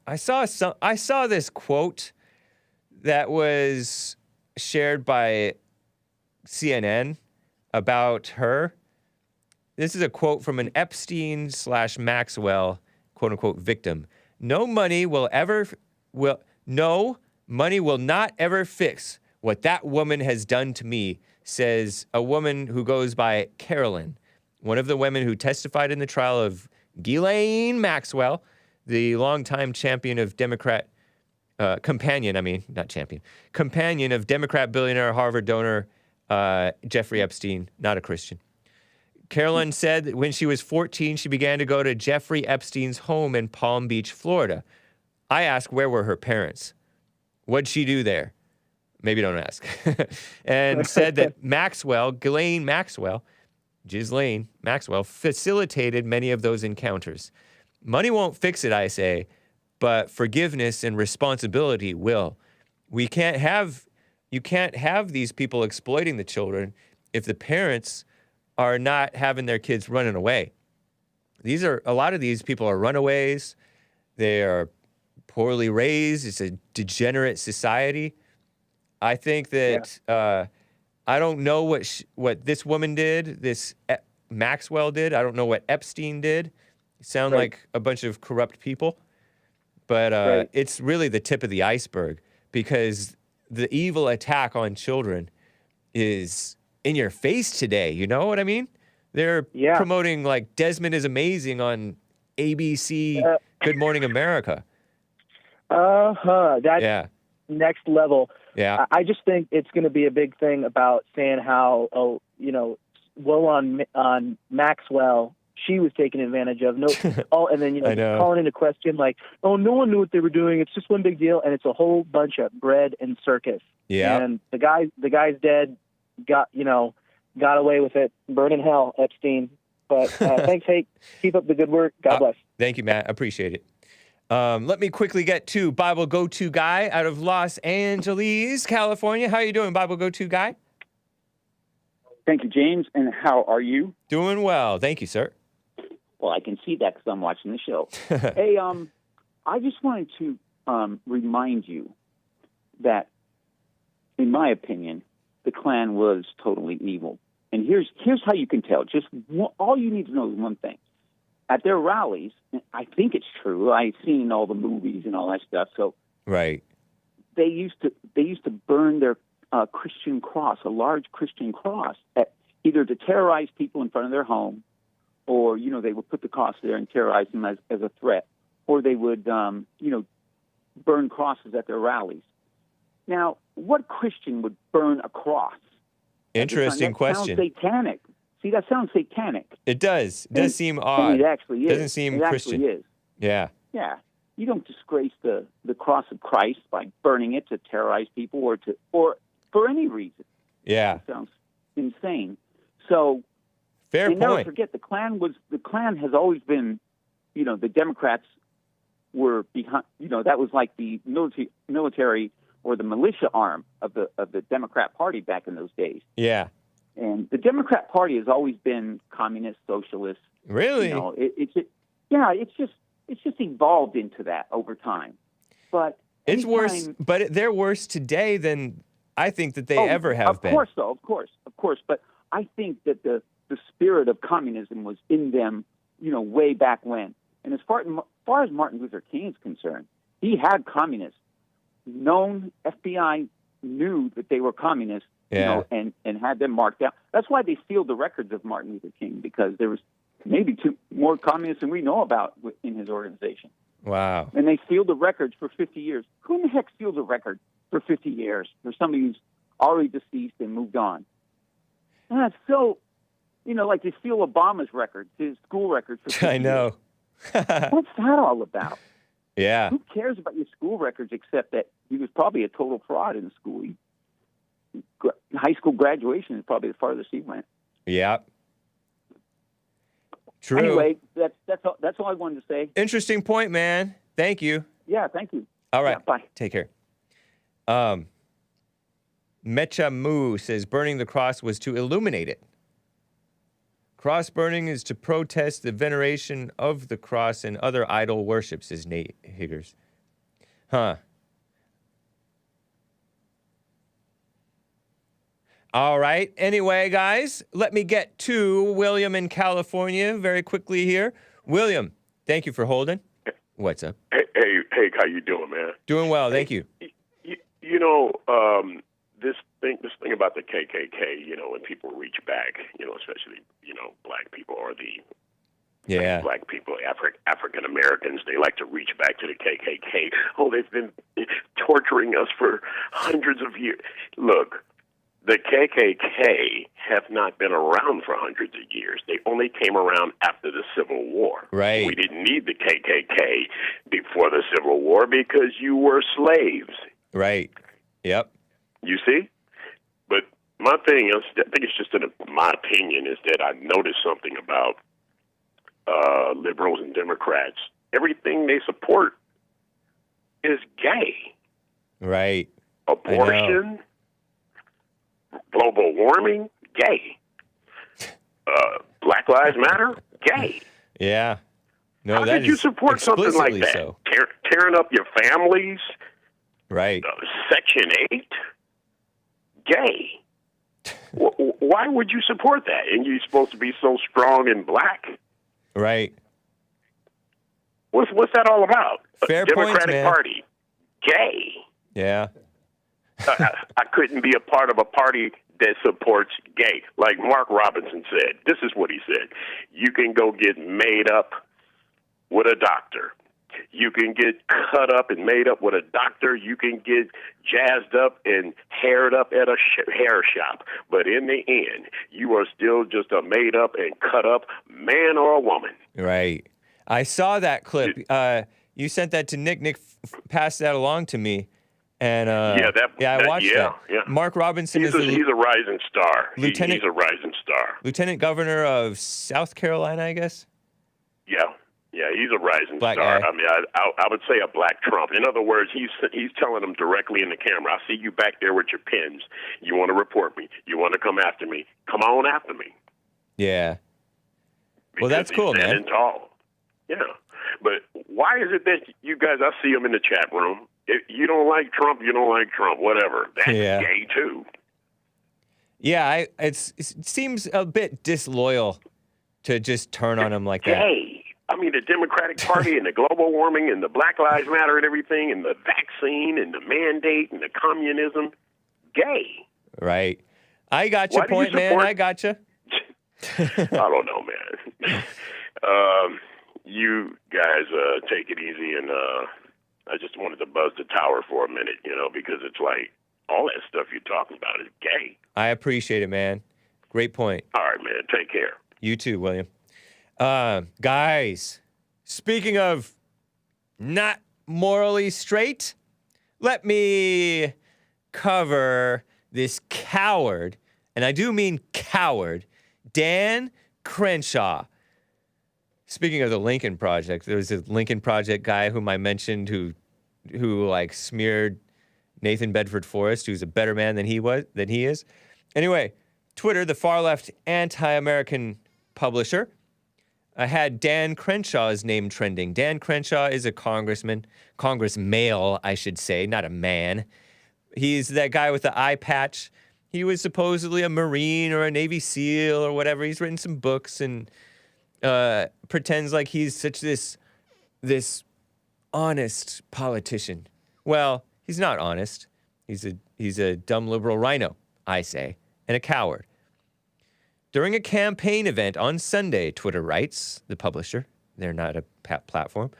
I saw this quote that was shared by CNN about her. This is a quote from an Epstein/Maxwell quote-unquote victim. No money will not ever fix what that woman has done to me, says a woman who goes by Carolyn, one of the women who testified in the trial of Ghislaine Maxwell, the longtime champion of companion of Democrat billionaire Harvard donor Jeffrey Epstein, not a Christian. Carolyn said that when she was 14, she began to go to Jeffrey Epstein's home in Palm Beach, Florida. I asked, where were her parents? What'd she do there? Maybe don't ask. And said that Ghislaine Maxwell, facilitated many of those encounters. Money won't fix it, I say, but forgiveness and responsibility will. You can't have these people exploiting the children if the parents are not having their kids running away. A lot of these people are runaways. They are poorly raised. It's a degenerate society. I think that I don't know what this woman did, this Maxwell did. I don't know what Epstein did. Sound like a bunch of corrupt people. But it's really the tip of the iceberg because the evil attack on children is in your face today. You know what I mean? They're promoting Desmond is Amazing on ABC Good Morning America. That's next level. Yeah. I just think it's going to be a big thing about saying how, woe on Maxwell, she was taken advantage of. And then, calling into question no one knew what they were doing. It's just one big deal. And it's a whole bunch of bread and circus. Yeah. And the guy's dead, got away with it. Burn in hell, Epstein. But thanks, Hake. Keep up the good work. God bless. Thank you, Matt. Appreciate it. Let me quickly get to Bible Go-To Guy out of Los Angeles, California. How are you doing, Bible Go-To Guy? Thank you, James. And how are you? Doing well. Thank you, sir. Well, I can see that because I'm watching the show. Hey, I just wanted to remind you that, in my opinion, the Klan was totally evil. And here's how you can tell. All you need to know is one thing. At their rallies, I think it's true. I've seen all the movies and all that stuff. So right, they used to burn their Christian cross, a large Christian cross, either to terrorize people in front of their home, or they would put the cross there and terrorize them as a threat, or they would burn crosses at their rallies. Now, what Christian would burn a cross? Interesting question. Sounds satanic. See, that sounds satanic. It does. It does seem odd. It actually is. Doesn't seem Christian. It actually is. Yeah. Yeah. You don't disgrace the cross of Christ by burning it to terrorize people or for any reason. Yeah. It sounds insane. So fair point. Never forget the Klan has always been, the Democrats were behind. That was like the military or the militia arm of the Democrat Party back in those days. Yeah. And the Democrat Party has always been communist, socialist. Really? It's just evolved into that over time. But it's worse. But they're worse today than I think that they ever have been. Of course. But I think that the spirit of communism was in them, way back when. And as far as Martin Luther King is concerned, he had communists. FBI knew that they were communists, and had them marked out. That's why they sealed the records of Martin Luther King, because there was maybe more communists than we know about in his organization. Wow. And they sealed the records for 50 years. Who in the heck seals a record for 50 years for somebody who's already deceased and moved on? And that's so, like they seal Obama's records, his school records for 50 I know. years. What's that all about? Yeah. Who cares about your school records except that he was probably a total fraud in school. High school graduation is probably the farthest he went. Yeah. True. Anyway, that's all I wanted to say. Interesting point, man. Thank you. Yeah, thank you. All right. Yeah, bye. Take care. Mecha Moo says burning the cross was to illuminate it. Cross burning is to protest the veneration of the cross and other idol worship, says Nate Higgers. Huh. All right. Anyway, guys, let me get to William in California very quickly here. William, thank you for holding. What's up? Hey, how you doing, man? Doing well, thank you. This thing about the KKK, when people reach back, especially, black people or black people, African Americans, they like to reach back to the KKK. Oh, they've been torturing us for hundreds of years. Look, the KKK have not been around for hundreds of years. They only came around after the Civil War. Right. We didn't need the KKK before the Civil War because you were slaves. Right. Yep. You see? But my thing is, I think it's just my opinion, is that I noticed something about liberals and Democrats. Everything they support is gay. Right. Abortion, global warming, gay. Black Lives Matter, gay. Yeah. No, how could you support something like that? So. Tearing up your families. Right. Section 8, gay. Why would you support that? And you're supposed to be so strong and black. Right. What's that all about? Fair Democratic points, man. Party, gay. Yeah. I couldn't be a part of a party that supports gay. Like Mark Robinson said, this is what he said. You can go get made up with a doctor. You can get cut up and made up with a doctor. You can get jazzed up and haired up at a hair shop. But in the end, you are still just a made up and cut up man or a woman. Right. I saw that clip. You sent that to Nick. Nick passed that along to me. And I watched that. Yeah. Mark Robinson he's a rising star. He's a rising star. Lieutenant Governor of South Carolina, I guess. Yeah, he's a rising black star. Guy. I mean, I would say a black Trump. In other words, he's telling them directly in the camera, I see you back there with your pens. You want to report me. You want to come after me. Come on after me. Yeah. Well, that's he's cool, standing man. Tall. Yeah. But why is it that you guys, I see them in the chat room, if you don't like Trump, you don't like Trump, whatever. That's gay, too. Yeah, it seems a bit disloyal to just turn on him like that. Gay. I mean, the Democratic Party and the global warming and the Black Lives Matter and everything and the vaccine and the mandate and the communism. Gay. Right. I got your point, man. I got you. I don't know, man. You guys take it easy, and I just wanted to buzz the tower for a minute, because it's like all that stuff you're talking about is gay. I appreciate it, man. Great point. All right, man. Take care. You too, William. Guys, speaking of not morally straight, let me cover this coward, and I do mean coward, Dan Crenshaw. Speaking of the Lincoln Project, there was a Lincoln Project guy whom I mentioned who like smeared Nathan Bedford Forrest, who's a better man than he is. Anyway, Twitter, the far left anti-American publisher, had Dan Crenshaw's name trending. Dan Crenshaw is a congressman, Congress male, I should say, not a man. He's that guy with the eye patch. He was supposedly a Marine or a Navy SEAL or whatever. He's written some books and pretends like he's such this honest politician. Well, he's not honest. He's a dumb liberal RINO, I say, and a coward. During a campaign event on Sunday, Twitter writes, the publisher, they're not a platform,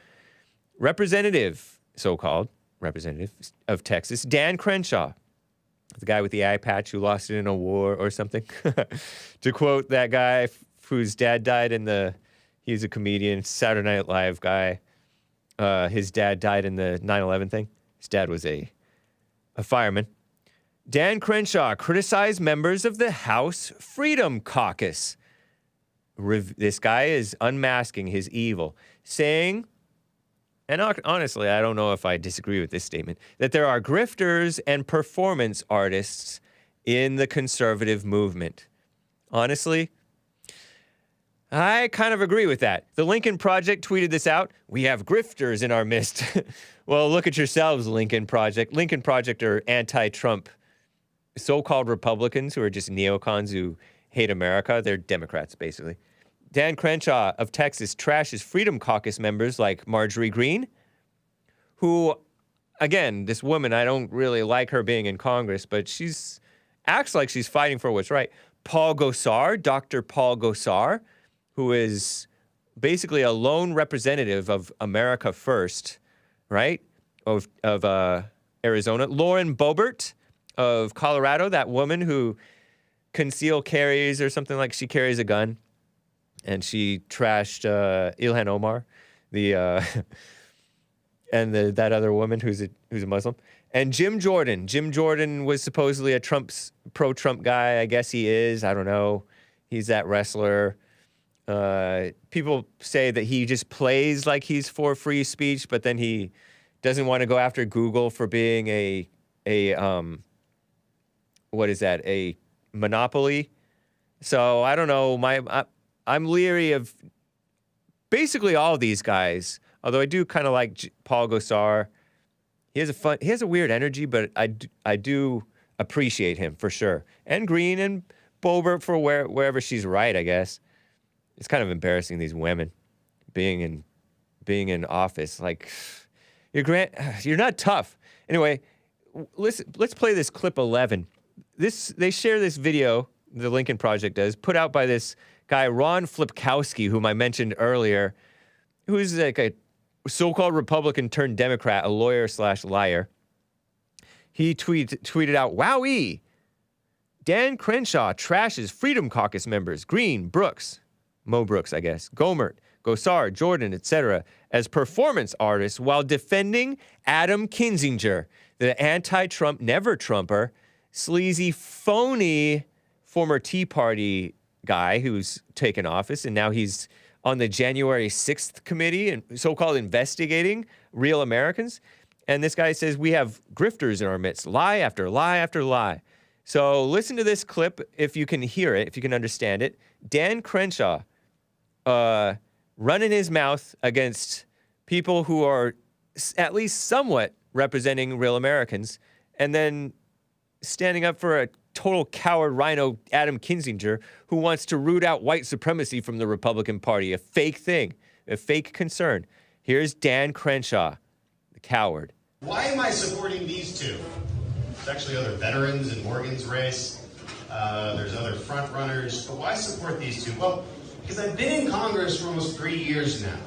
so-called representative of Texas, Dan Crenshaw, the guy with the eye patch who lost it in a war or something, to quote that guy whose dad died he's a comedian, Saturday Night Live guy. His dad died in the 9/11 thing. His dad was a fireman. Dan Crenshaw criticized members of the House Freedom Caucus. This guy is unmasking his evil, saying, and honestly, I don't know if I disagree with this statement, that there are grifters and performance artists in the conservative movement. Honestly, I kind of agree with that. The Lincoln Project tweeted this out. We have grifters in our midst. Well, look at yourselves, Lincoln Project. Lincoln Project are anti-Trump so-called Republicans who are just neocons who hate America. They're Democrats, basically. Dan Crenshaw of Texas trashes Freedom Caucus members like Marjorie Greene, who, again, this woman, I don't really like her being in Congress, but acts like she's fighting for what's right. Paul Gosar, Dr. Paul Gosar, who is basically a lone representative of America First, right, of Arizona. Lauren Boebert of Colorado, that woman who conceal carries or something, like she carries a gun, and she trashed Ilhan Omar, and that other woman who's a Muslim, and Jim Jordan. Jim Jordan was supposedly a pro-Trump guy. I guess he is. I don't know. He's that wrestler. People say that he just plays like he's for free speech, but then he doesn't want to go after Google for being a monopoly. So I don't know. I'm leery of basically all of these guys. Although I do kind of like Paul Gosar. He has a weird energy, but I do appreciate him for sure. And Green and Boebert for wherever she's right, I guess. It's kind of embarrassing, these women being in office. Like, you're not tough. Anyway, let's play this clip 11. They share this video, the Lincoln Project does, put out by this guy, Ron Flipkowski, whom I mentioned earlier, who's like a so-called Republican turned Democrat, a lawyer/liar. He tweeted out, "Wowee! Dan Crenshaw trashes Freedom Caucus members, Green, Brooks, Mo Brooks, I guess, Gomert, Gosar, Jordan, etc., as performance artists while defending Adam Kinzinger, the anti-Trump, never-Trumper, sleazy, phony former Tea Party guy who's taken office, and now he's on the January 6th committee and so-called investigating real Americans. And this guy says we have grifters in our midst, lie after lie after lie. So listen to this clip if you can hear it, if you can understand it. Dan Crenshaw running his mouth against people who are at least somewhat representing real Americans, and then standing up for total coward RINO Adam Kinzinger, who wants to root out white supremacy from the Republican Party, a fake thing, a fake concern. Here's Dan Crenshaw, the coward. Why am I supporting these two? There's actually other veterans in Morgan's race. There's other front runners. But why support these two? Well, because I've been in Congress for almost 3 years now.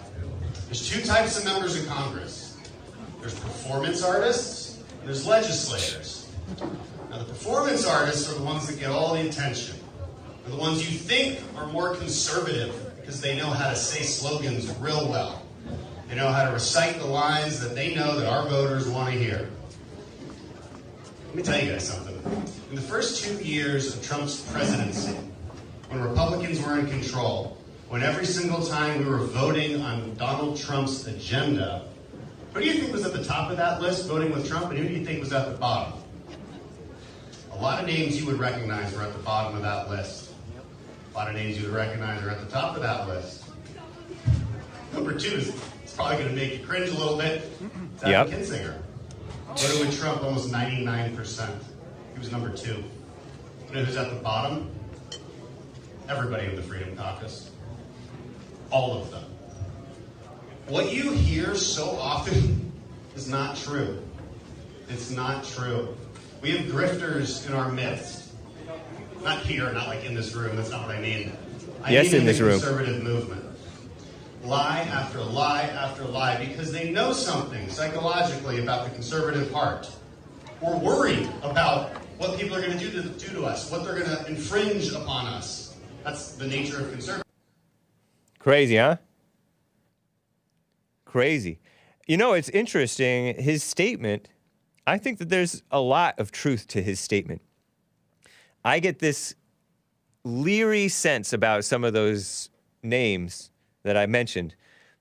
There's two types of members of Congress. There's performance artists, and there's legislators. Now, the performance artists are the ones that get all the attention. They're the ones you think are more conservative because they know how to say slogans real well. They know how to recite the lines that they know that our voters want to hear. Let me tell you guys something. In the first 2 years of Trump's presidency, when Republicans were in control, when every single time we were voting on Donald Trump's agenda, who do you think was at the top of that list voting with Trump, and who do you think was at the bottom? A lot of names you would recognize are at the bottom of that list. A lot of names you would recognize are at the top of that list. Number two is probably going to make you cringe a little bit. It's Adam Kinzinger. Voted with Trump almost 99%. He was number two. You know who's at the bottom? Everybody in the Freedom Caucus. All of them. What you hear so often is not true. It's not true. We have grifters in our midst. Not here, not like in this room. That's not what I mean. I mean in this room. Conservative movement. Lie after lie after lie because they know something psychologically about the conservative heart. We're worried about what people are going to do to us, what they're going to infringe upon us. That's the nature of conservative. Crazy, huh? Crazy. You know, it's interesting. His statement, I think that there's a lot of truth to his statement. I get this leery sense about some of those names that I mentioned,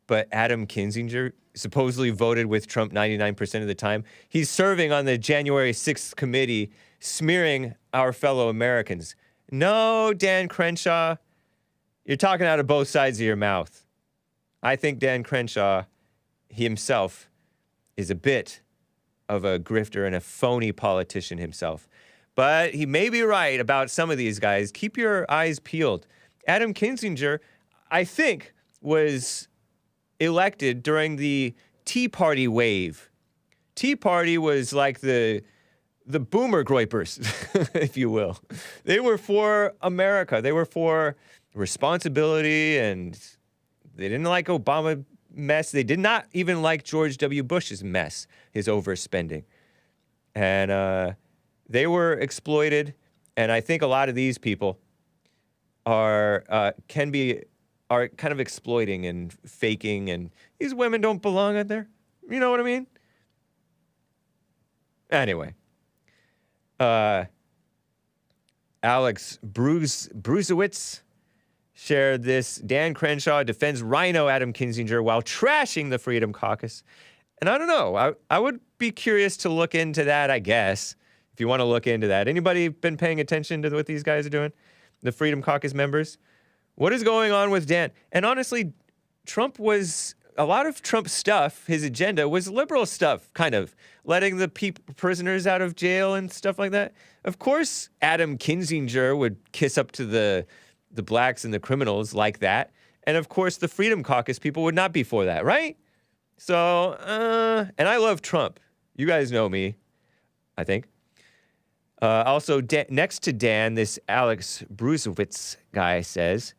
but Adam Kinzinger supposedly voted with Trump 99% of the time. He's serving on the January 6th committee, smearing our fellow Americans. No, Dan Crenshaw, you're talking out of both sides of your mouth. I think Dan Crenshaw, he himself, is a bit of a grifter and a phony politician himself. But he may be right about some of these guys. Keep your eyes peeled. Adam Kinzinger, I think, was elected during the Tea Party wave. Tea Party was like the boomer groypers, if you will. They were for America. They were for responsibility, and they didn't like Obama mess. They did not even like George W. Bush's mess, his overspending. And they were exploited, and I think a lot of these people are kind of exploiting and faking, and these women don't belong out there. You know what I mean? Anyway, Alex Brusewitz shared this. Dan Crenshaw defends RINO Adam Kinzinger while trashing the Freedom Caucus. And I don't know. I would be curious to look into that, I guess, if you want to look into that. Anybody been paying attention to what these guys are doing? The Freedom Caucus members? What is going on with Dan? And honestly, a lot of Trump's stuff, his agenda, was liberal stuff, kind of. Letting the prisoners out of jail and stuff like that. Of course, Adam Kinzinger would kiss up to the blacks and the criminals like that. And of course, the Freedom Caucus people would not be for that, right? So, and I love Trump. You guys know me, I think. Also, next to Dan, this Alex Brusewitz guy says,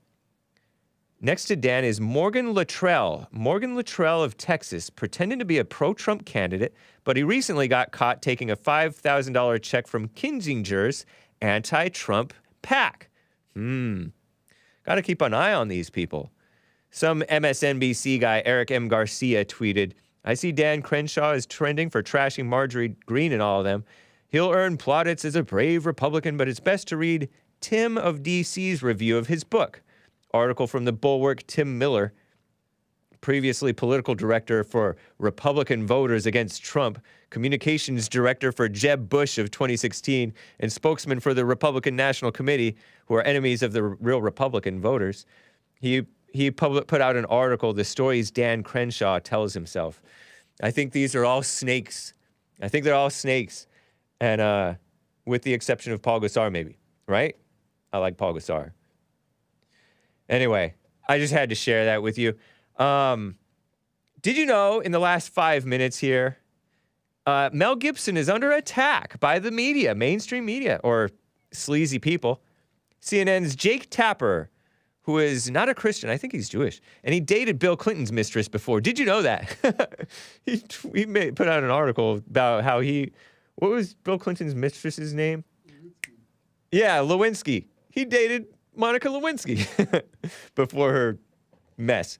next to Dan is Morgan Luttrell. Morgan Luttrell of Texas, pretending to be a pro-Trump candidate, but he recently got caught taking a $5,000 check from Kinzinger's anti-Trump PAC. Got to keep an eye on these people. Some MSNBC guy, Eric M. Garcia, tweeted, I see Dan Crenshaw is trending for trashing Marjorie Greene and all of them. He'll earn plaudits as a brave Republican, but it's best to read Tim of DC's review of his book. Article from the Bulwark, Tim Miller, previously political director for Republican Voters Against Trump, communications director for Jeb Bush of 2016, and spokesman for the Republican National Committee, who are enemies of the real Republican voters. He put out an article, The Stories Dan Crenshaw Tells Himself. I think these are all snakes. I think they're all snakes. And with the exception of Paul Gosar, maybe, right? I like Paul Gosar. Anyway, I just had to share that with you. Did you know in the last 5 minutes here, Mel Gibson is under attack by the media, mainstream media, or sleazy people. CNN's Jake Tapper, who is not a Christian, I think he's Jewish, and he dated Bill Clinton's mistress before. Did you know that? he put out an article about how what was Bill Clinton's mistress's name? Yeah, Lewinsky. He dated Monica Lewinsky before her mess.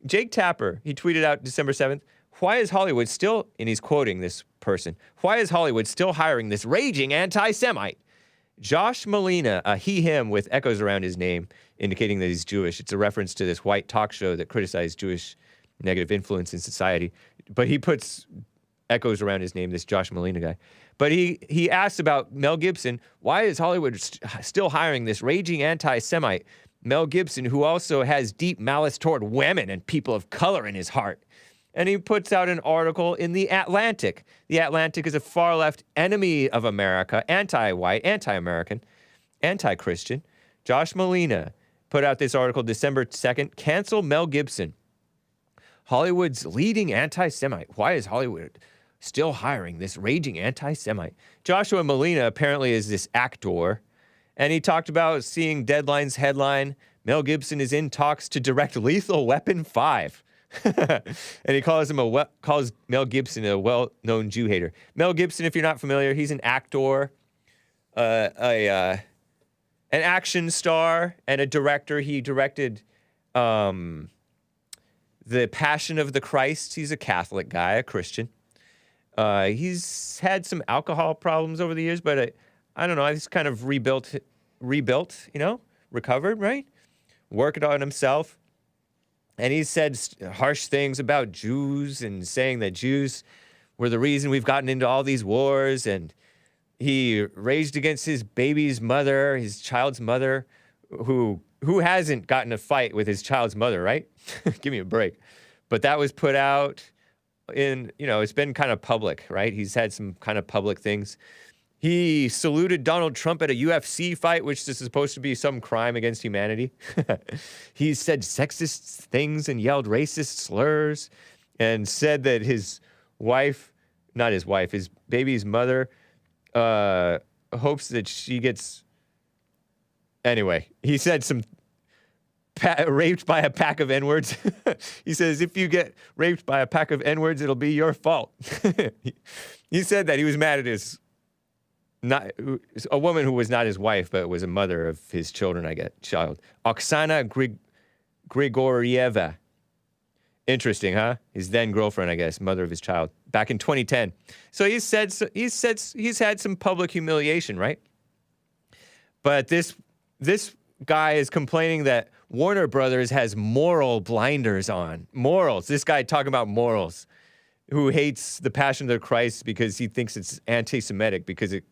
Jake Tapper, he tweeted out December 7th, why is Hollywood still, and he's quoting this person, why is Hollywood still hiring this raging anti-Semite? Josh Malina, a he/him with echoes around his name, indicating that he's Jewish. It's a reference to this white talk show that criticized Jewish negative influence in society. But he puts echoes around his name, this Josh Malina guy. But he asked about Mel Gibson, why is Hollywood still hiring this raging anti-Semite? Mel Gibson, who also has deep malice toward women and people of color in his heart. And he puts out an article in The Atlantic. The Atlantic is a far-left enemy of America, anti-white, anti-American, anti-Christian. Josh Malina put out this article December 2nd, Cancel Mel Gibson. Hollywood's leading anti-Semite. Why is Hollywood still hiring this raging anti-Semite? Joshua Malina apparently is this actor, and he talked about seeing Deadline's headline, Mel Gibson is in talks to direct Lethal Weapon 5. And he calls Mel Gibson a well-known Jew hater. Mel Gibson, if you're not familiar, he's an actor, an action star, and a director. He directed The Passion of the Christ. He's a Catholic guy, a Christian. He's had some alcohol problems over the years, but I don't know. He's kind of rebuilt, recovered, right? Working on himself. And he said harsh things about Jews and saying that Jews were the reason we've gotten into all these wars. And he raged against his baby's mother, his child's mother, who hasn't gotten a fight with his child's mother, right? Give me a break. But that was put out in, it's been kind of public, right? He's had some kind of public things. He saluted Donald Trump at a UFC fight, which is supposed to be some crime against humanity. He said sexist things and yelled racist slurs and said that his baby's mother, hopes that she gets... Anyway, he said some raped by a pack of N-words. He says, if you get raped by a pack of N-words, it'll be your fault. He said that he was mad at a woman who was not his wife, but was a mother of his children, child. Oksana Grigorieva. Interesting, huh? His then girlfriend, I guess, mother of his child, back in 2010. So he's had some public humiliation, right? But this guy is complaining that Warner Brothers has moral blinders on. Morals. This guy talking about morals, who hates The Passion of the Christ because he thinks it's anti-Semitic because it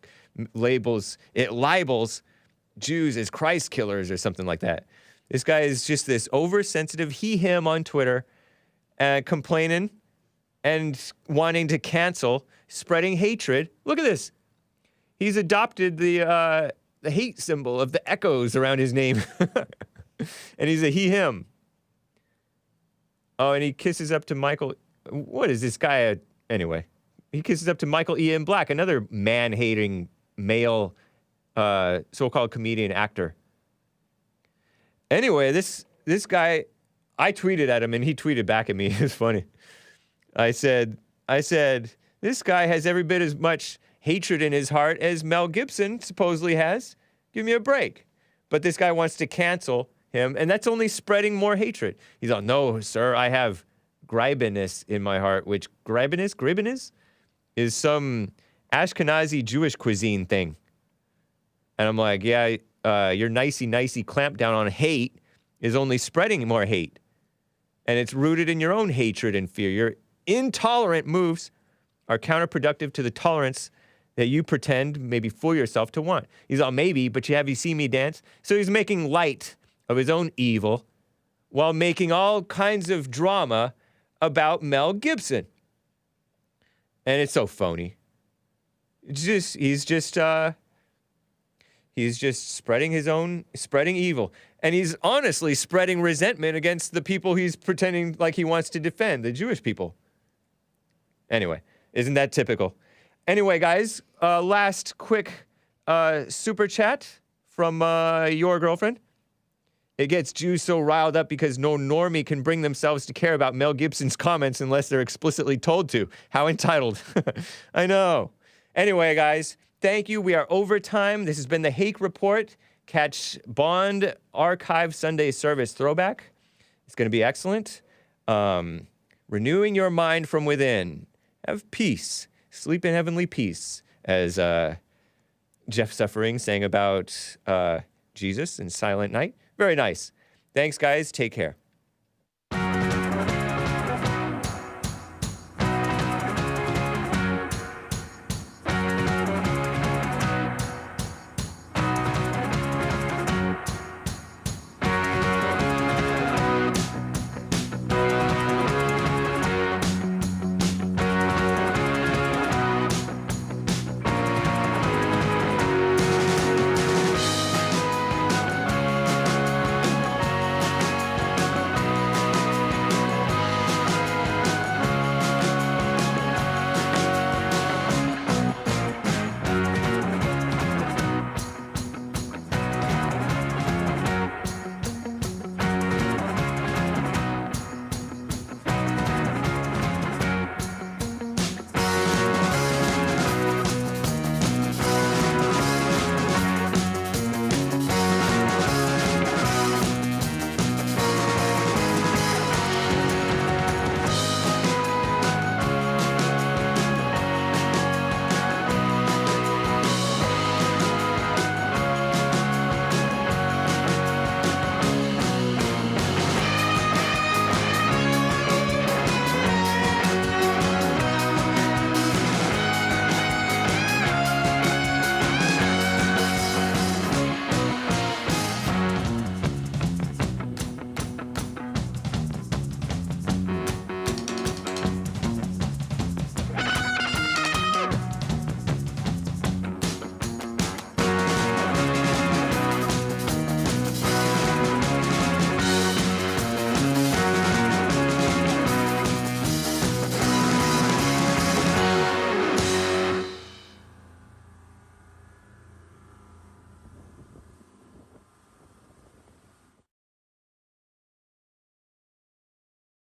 libels Jews as Christ killers or something like that. This guy is just this oversensitive he/him on Twitter, complaining and wanting to cancel, spreading hatred. Look at this. He's adopted the hate symbol of the echoes around his name. And he's a he/him. Oh, and he kisses up to Michael. What is this guy? Anyway, he kisses up to Michael Ian Black, another man-hating male so-called comedian actor. Anyway, this guy, I tweeted at him and he tweeted back at me. It was funny. I said, this guy has every bit as much hatred in his heart as Mel Gibson supposedly has. Give me a break. But this guy wants to cancel him, and that's only spreading more hatred. He's like, no, sir, I have Greibiness in my heart, which Greibiness is some Ashkenazi Jewish cuisine thing. And I'm like, yeah, your nicey clamp down on hate is only spreading more hate. And it's rooted in your own hatred and fear. Your intolerant moves are counterproductive to the tolerance that you pretend, maybe fool yourself to want. He's all, maybe, but have you seen me dance? So he's making light of his own evil while making all kinds of drama about Mel Gibson. And it's so phony. He's just spreading evil. And he's honestly spreading resentment against the people he's pretending like he wants to defend, the Jewish people. Anyway, isn't that typical? Anyway, guys, last quick super chat from your girlfriend. It gets Jews so riled up because no normie can bring themselves to care about Mel Gibson's comments unless they're explicitly told to. How entitled. I know. Anyway, guys, thank you. We are over time. This has been the Hake Report. Catch Bond Archive Sunday Service Throwback. It's going to be excellent. Renewing your mind from within. Have peace. Sleep in heavenly peace. As Jeff Suffering sang about Jesus in Silent Night. Very nice. Thanks, guys. Take care.